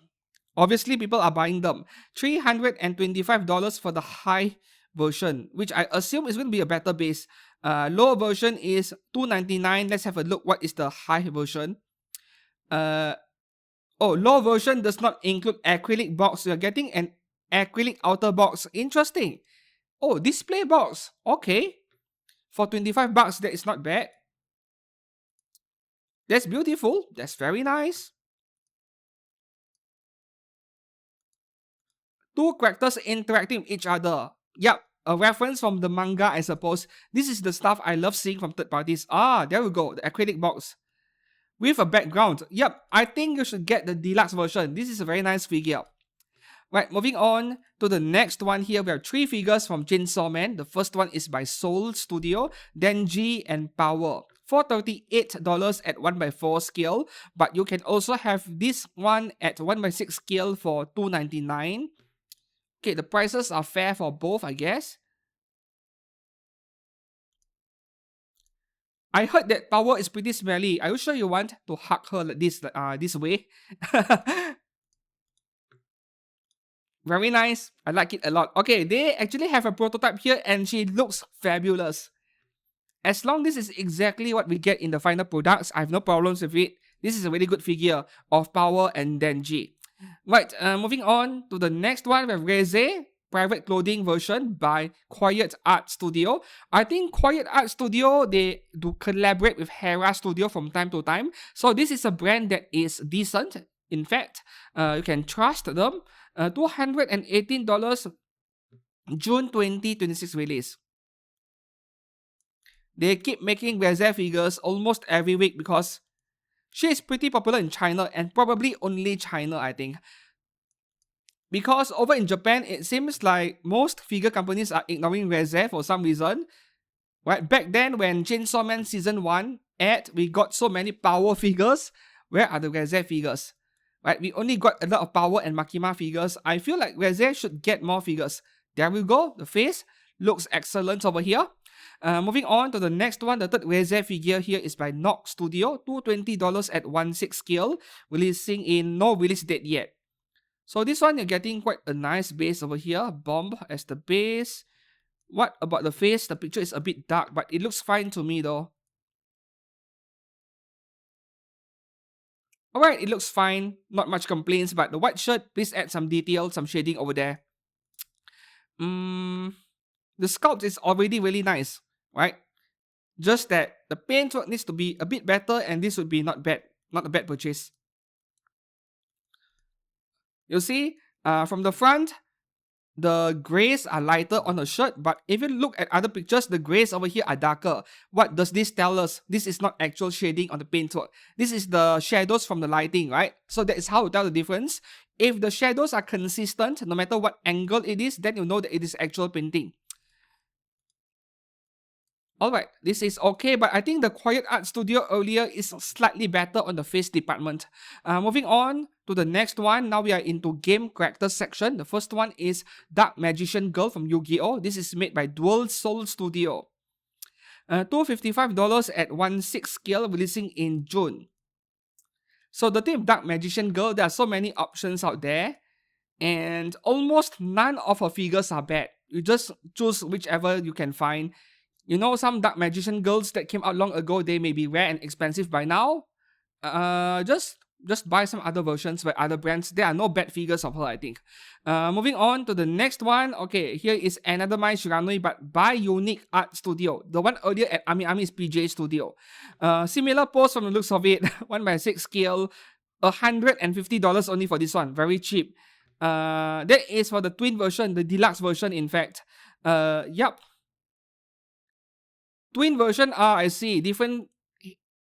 Obviously, people are buying them. $325 for the high version, which I assume is going to be a better base. Low version is $299. Let's have a look. What is the high version? Low version does not include acrylic box. You're getting an acrylic outer box. Interesting. Oh, display box. Okay. For $25, that is not bad. That's beautiful. That's very nice. Two characters interacting with each other. Yep, a reference from the manga, I suppose. This is the stuff I love seeing from third parties. There we go, the acrylic box. With a background. Yep, I think you should get the deluxe version. This is a very nice figure. Right, moving on to the next one here. We have three figures from Chainsaw Man. The first one is by Soul Studio, Denji, and Power. $438 at 1/4 scale. But you can also have this one at 1/6 scale for $299. Okay, the prices are fair for both, I guess. I heard that Power is pretty smelly. Are you sure you want to hug her like this way? Very nice. I like it a lot. Okay, they actually have a prototype here and she looks fabulous. As long as this is exactly what we get in the final products, I have no problems with it. This is a really good figure of Power and Denji. Right, moving on to the next one, we have Reze, private clothing version by Quiet Art Studio. I think Quiet Art Studio, they do collaborate with Hera Studio from time to time. So this is a brand that is decent. In fact, you can trust them. $218, June 2026 release. They keep making resin figures almost every week because she is pretty popular in China and probably only China, I think. Because over in Japan, it seems like most figure companies are ignoring resin for some reason. Right, back then when Chainsaw Man Season 1 aired, we got so many power figures. Where are the resin figures? Right, we only got a lot of power and Makima figures. I feel like resin should get more figures. There we go, the face looks excellent over here. Moving on to the next one, the third resin figure here is by Nock Studio, $220 at 1/6 scale, releasing in no release date yet. So this one you're getting quite a nice base over here, bomb as the base. What about the face? The picture is a bit dark, but it looks fine to me though. Alright, it looks fine. Not much complaints, but the white shirt, please add some detail, some shading over there. The sculpt is already really nice, right? Just that the paintwork needs to be a bit better, and this would be not bad. Not a bad purchase. You see, from the front, the grays are lighter on the shirt, but if you look at other pictures, the grays over here are darker. What does this tell us? This is not actual shading on the paintwork. This is the shadows from the lighting, right? So that is how to tell the difference. If the shadows are consistent, no matter what angle it is, then you know that it is actual painting. Alright, this is okay, but I think the Quiet Art Studio earlier is slightly better on the face department. Moving on to the next one, now we are into game characters section. The first one is Dark Magician Girl from Yu-Gi-Oh! This is made by Dual Soul Studio. $255 at 1/6 scale, releasing in June. So the thing of Dark Magician Girl, there are so many options out there, and almost none of her figures are bad. You just choose whichever you can find. You know, some Dark Magician Girls that came out long ago, they may be rare and expensive by now. Just buy some other versions by other brands. There are no bad figures of her, I think. Moving on to the next one. Okay, here is another Mai Shiranui, but by Unique Art Studio. The one earlier at AmiAmi is PJ Studio. Similar pose from the looks of it. 1/6 scale. $150 only for this one. Very cheap. That is for the twin version, the deluxe version, in fact. Yup. Twin version, I see. Different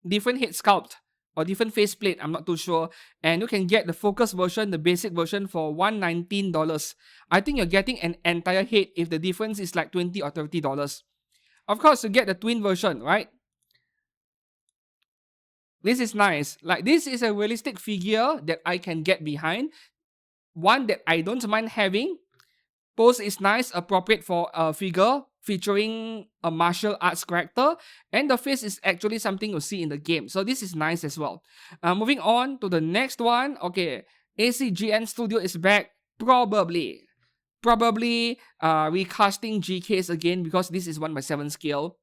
head sculpt or different faceplate, I'm not too sure. And you can get the focus version, the basic version for $119. I think you're getting an entire head if the difference is like $20 or $30. Of course, you get the twin version, right? This is nice. Like, this is a realistic figure that I can get behind. One that I don't mind having. Pose is nice, appropriate for a figure featuring a martial arts character, and the face is actually something you see in the game. So this is nice as well. Moving on to the next one. Okay, ACGN Studio is back. Probably recasting GKs again because this is 1/7 scale.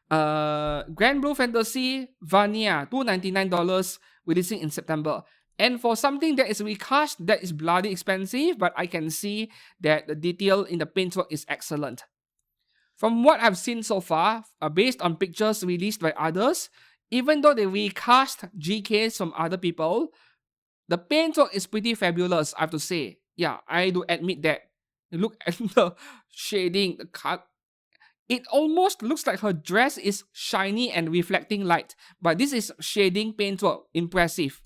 Grand Blue Fantasy Vania, $299, releasing in September. And for something that is recast, that is bloody expensive, but I can see that the detail in the paintwork is excellent. From what I've seen so far, based on pictures released by others, even though they recast GKs from other people, the paintwork is pretty fabulous, I have to say. Yeah, I do admit that. Look at the shading, the cut. It almost looks like her dress is shiny and reflecting light, but this is shading paintwork. Impressive.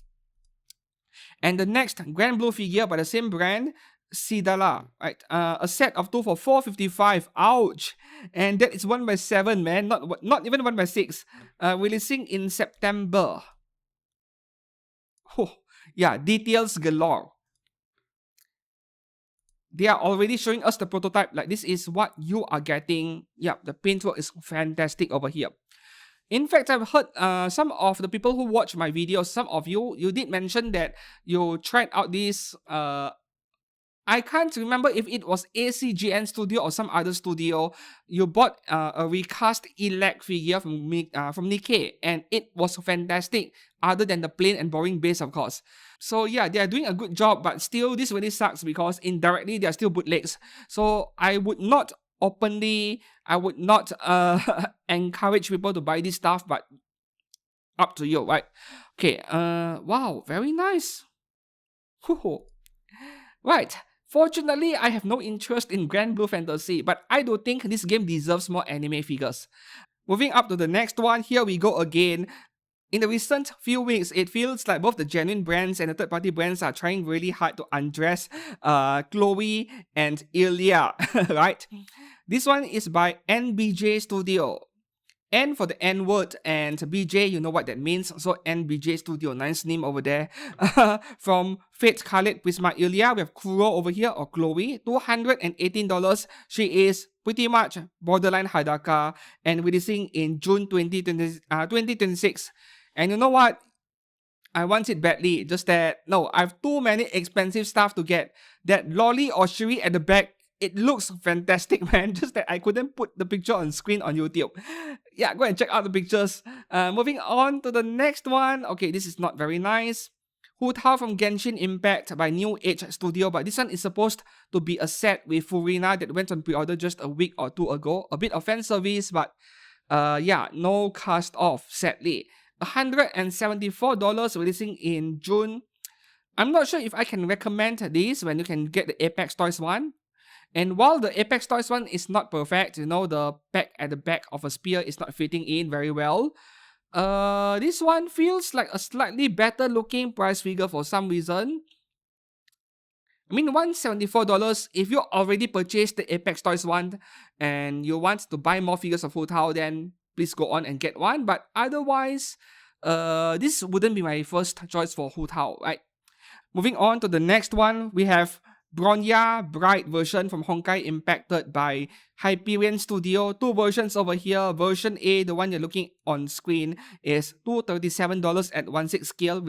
And the next Grand Blue figure by the same brand, Sidala, right? A set of 2 for $455. Ouch! And that is 1/7, man. Not even 1/6. Releasing in September. Oh, yeah, details galore. They are already showing us the prototype. Like, this is what you are getting. Yeah, the paintwork is fantastic over here. In fact, I've heard some of the people who watch my videos, some of you did mention that you tried out this. I can't remember if it was ACGN Studio or some other studio. You bought a recast elect figure from Nikke, and it was fantastic, other than the plain and boring base, of course. So yeah, they are doing a good job, but still, this really sucks because indirectly, they are still bootlegs. So I would not openly, I would not encourage people to buy this stuff, but up to you, right? Okay, wow, very nice. Right. Fortunately, I have no interest in Grand Blue Fantasy, but I do think this game deserves more anime figures. Moving up to the next one, here we go again. In the recent few weeks, it feels like both the genuine brands and the third-party brands are trying really hard to undress Chloe and Ilya, right? This one is by NBJ Studio. N for the N word and BJ, you know what that means. So NBJ Studio, nice name over there. From Fate, Khaled, Prisma, Ilya, we have Kuro over here, or Chloe, $218. She is pretty much borderline Hadaka and releasing in June 2026. And you know what? I want it badly, just that, no, I have too many expensive stuff to get. That Lolly or Shiri at the back, it looks fantastic, man. Just that I couldn't put the picture on screen on YouTube. Yeah, go and check out the pictures. Moving on to the next one. Okay, this is not very nice. Hu Tao from Genshin Impact by New Age Studio. But this one is supposed to be a set with Furina that went on pre-order just a week or two ago. A bit of fan service, but yeah, no cast off, sadly. $174 releasing in June. I'm not sure if I can recommend this when you can get the Apex Toys one. And while the Apex Toys one is not perfect, you know, the pack at the back of a spear is not fitting in very well. This one feels like a slightly better looking price figure for some reason. I mean, $174, if you already purchased the Apex Toys one and you want to buy more figures of Hu Tao, then please go on and get one. But otherwise, this wouldn't be my first choice for Hu Tao, right? Moving on to the next one, we have Bronya Bright version from Honkai Impacted by Hyperion Studio. Two versions over here. Version A, the one you're looking on screen, is $237 at 1/6 scale,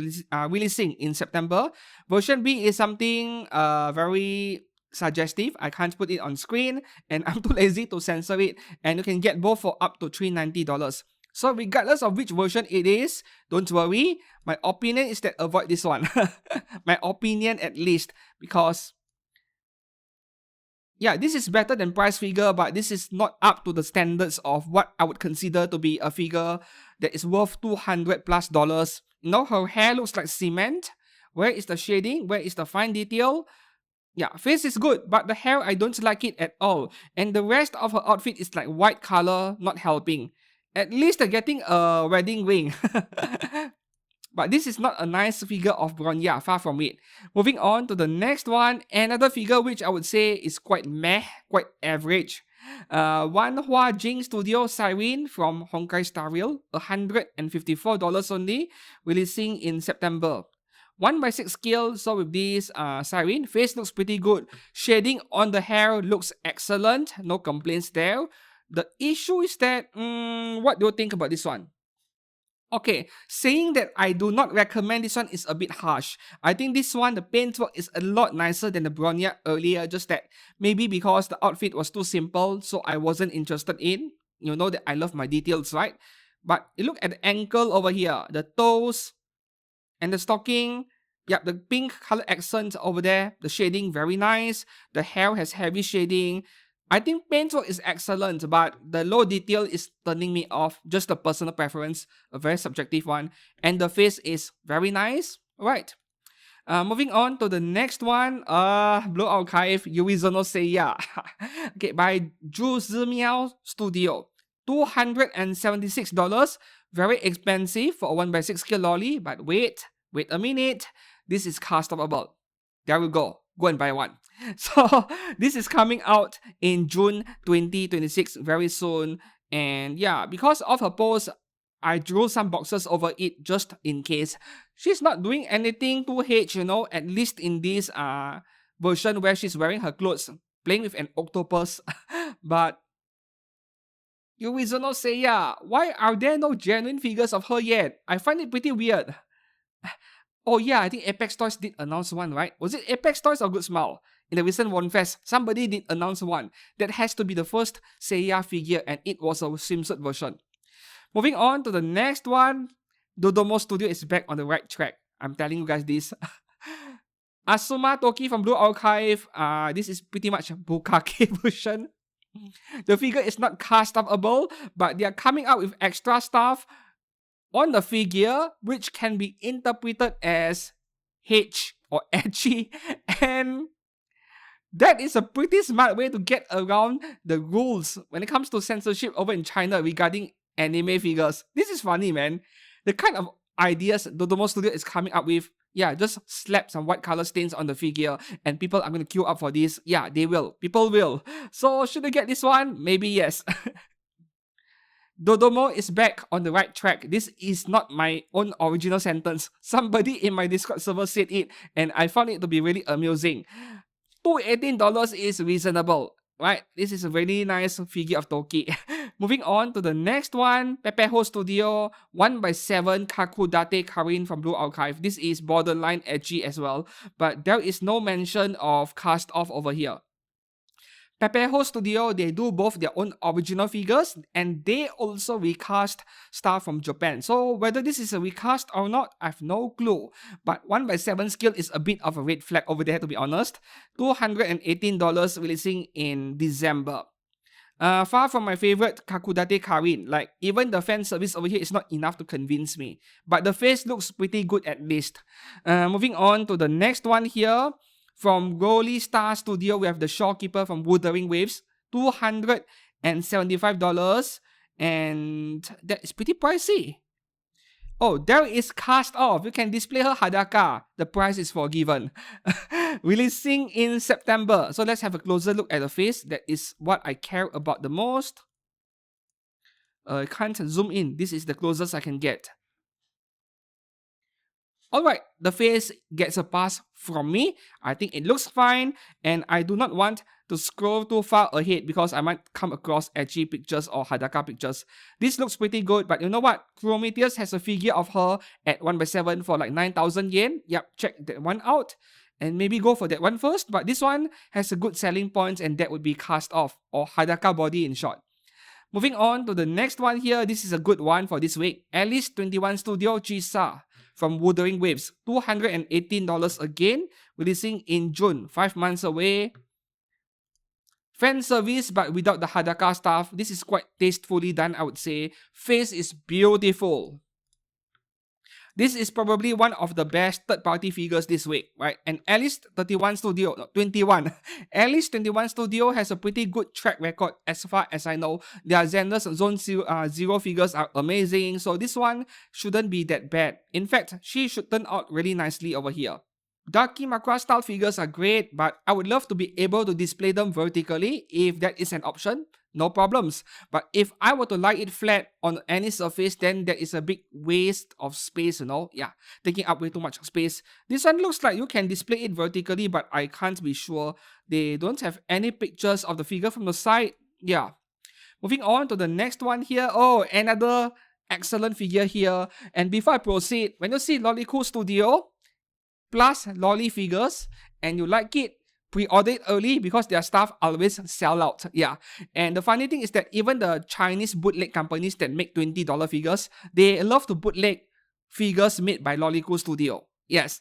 releasing in September. Version B is something very suggestive. I can't put it on screen and I'm too lazy to censor it, and you can get both for up to $390. So regardless of which version it is, don't worry. My opinion is that avoid this one. My opinion at least, because yeah, this is better than price figure, but this is not up to the standards of what I would consider to be a figure that is worth $200+. You know, her hair looks like cement. Where is the shading? Where is the fine detail? Yeah, face is good, but the hair, I don't like it at all. And the rest of her outfit is like white color, not helping. At least they're getting a wedding ring. But this is not a nice figure of Bronya, far from it. Moving on to the next one, another figure which I would say is quite meh, quite average. Wanhua Jing Studio Siren from Honkai Star Rail, $154 only, releasing in September. 1/6 scale, so with this Siren, face looks pretty good. Shading on the hair looks excellent, no complaints there. The issue is that, what do you think about this one? Okay, saying that I do not recommend this one is a bit harsh. I think this one, the paintwork is a lot nicer than the Bronya earlier, just that maybe because the outfit was too simple, so I wasn't interested in. You know that I love my details, right? But you look at the ankle over here, the toes, and the stocking. Yep, the pink color accent over there, the shading very nice. The hair has heavy shading. I think paintwork is excellent, but the low detail is turning me off. Just a personal preference, a very subjective one. And the face is very nice. Right. Moving on to the next one. Blue Archive, Yurizono Seiya. Okay, by Zhu Zimiao Studio. $276. Very expensive for a 1/6 scale lolly. But wait a minute. This is customable. There we go. Go and buy one. So this is coming out in June 2026, very soon. And yeah, because of her post, I drew some boxes over it just in case. She's not doing anything too H, you know, at least in this version where she's wearing her clothes, playing with an octopus. But Yurizono Seiya, why are there no genuine figures of her yet? I find it pretty weird. Oh yeah, I think Apex Toys did announce one, right? Was it Apex Toys or Good Smile? In the recent Wonfest, somebody did announce one. That has to be the first Seiya figure, and it was a swimsuit version. Moving on to the next one, Dodomo Studio is back on the right track. I'm telling you guys this. Asuma Toki from Blue Archive. This is pretty much a Bukake version. The figure is not customable, but they are coming out with extra stuff on the figure, which can be interpreted as H or edgy, and that is a pretty smart way to get around the rules when it comes to censorship over in China regarding anime figures. This is funny, man. The kind of ideas Dodomo Studio is coming up with. Yeah, just slap some white color stains on the figure and people are going to queue up for this. Yeah, they will. People will. So should I get this one? Maybe yes. Dodomo is back on the right track. This is not my own original sentence. Somebody in my Discord server said it and I found it to be really amusing. $218 is reasonable, right? This is a really nice figure of Toki. Moving on to the next one, Pepeho Studio 1x7 Kakudate Karin from Blue Archive. This is borderline edgy as well, but there is no mention of cast off over here. Pepeho Studio, they do both their own original figures and they also recast stuff from Japan. So whether this is a recast or not, I have no clue. But 1x7 scale is a bit of a red flag over there, to be honest. $218 releasing in December. Far from my favorite Kakudate Karin. Like, even the fan service over here is not enough to convince me. But the face looks pretty good at least. Moving on to the next one here. From Rolly Star Studio, we have the Shopkeeper from Wuthering Waves, $275, and that is pretty pricey. Oh, there is cast off. You can display her Hadaka. The price is forgiven. Releasing in September. So let's have a closer look at the face. That is what I care about the most. I can't zoom in. This is the closest I can get. Alright, the face gets a pass from me. I think it looks fine and I do not want to scroll too far ahead because I might come across edgy pictures or Hadaka pictures. This looks pretty good, but you know what? Prometheus has a figure of her at 1x7 for like 9,000 yen. Yep, check that one out. And maybe go for that one first, but this one has a good selling points and that would be cast off or Hadaka body in short. Moving on to the next one here, this is a good one for this week. Alice 21 Studio Chisa from Wuthering Waves, $218 again, releasing in June, 5 months away. Fan service but without the Hadaka stuff. This is quite tastefully done, I would say. Face is beautiful. This is probably one of the best third-party figures this week, right? And Alice 21 Studio has a pretty good track record as far as I know. Their Xander's Zone Zero figures are amazing, so this one shouldn't be that bad. In fact, she should turn out really nicely over here. Dakimakura style figures are great, but I would love to be able to display them vertically if that is an option. No problems. But if I were to lie it flat on any surface, then that is a big waste of space, you know? Yeah, taking up way too much space. This one looks like you can display it vertically, but I can't be sure. They don't have any pictures of the figure from the side. Yeah. Moving on to the next one here. Oh, another excellent figure here. And before I proceed, when you see Lollicool Studio plus Lolly figures and you like it, pre-order it early because their stuff always sell out. Yeah. And the funny thing is that even the Chinese bootleg companies that make $20 figures, they love to bootleg figures made by Lollicool Studio. Yes.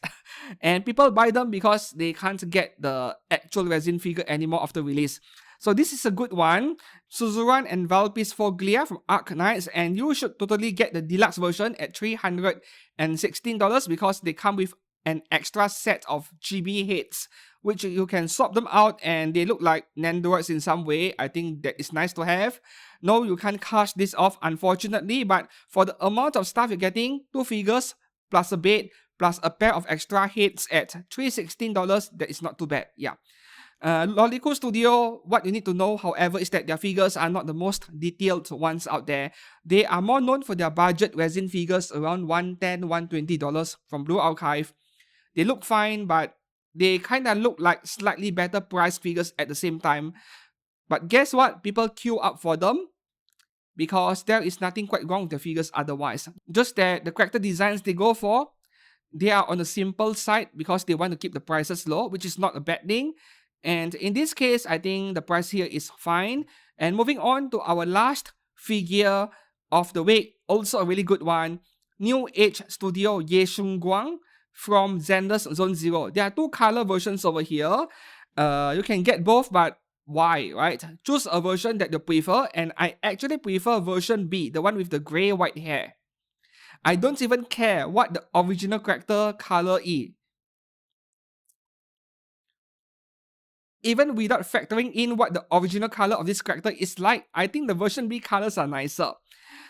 And people buy them because they can't get the actual resin figure anymore after release. So this is a good one. Suzuran and Valpis Foglia from Arknights, and you should totally get the deluxe version at $316 because they come with an extra set of GB heads, which you can swap them out and they look like Nandoroids in some way. I think that is nice to have. No, you can't cash this off unfortunately, but for the amount of stuff you're getting, 2 figures plus a bed plus a pair of extra heads at $316, that is not too bad. Yeah. Lollicool Studio, what you need to know, however, is that their figures are not the most detailed ones out there. They are more known for their budget resin figures around $110, $120 from Blue Archive. They look fine, but they kind of look like slightly better price figures at the same time. But guess what? People queue up for them because there is nothing quite wrong with the figures otherwise. Just that the character designs they go for, they are on the simple side because they want to keep the prices low, which is not a bad thing. And in this case, I think the price here is fine. And moving on to our last figure of the week, also a really good one. New Age Studio Ye Shunguang from Xander's Zone Zero. There are 2 color versions over here. You can get both, but why, right? Choose a version that you prefer, and I actually prefer version B, the one with the grey-white hair. I don't even care what the original character color is. Even without factoring in what the original color of this character is like, I think the version B colors are nicer.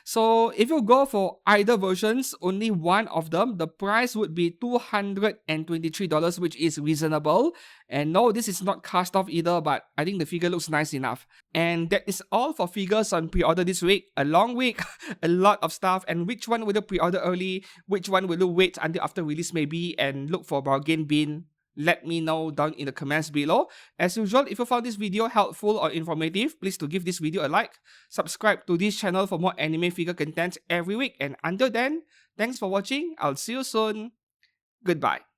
So if you go for either versions, only one of them, the price would be $223, which is reasonable. And no, this is not cast off either, but I think the figure looks nice enough. And that is all for figures on pre-order this week. A long week, a lot of stuff, and which one will you pre-order early, which one will you wait until after release maybe, and look for bargain bin. Let me know down in the comments below. As usual, if you found this video helpful or informative, please do give this video a like, subscribe to this channel for more anime figure content every week, and until then, thanks for watching, I'll see you soon, goodbye.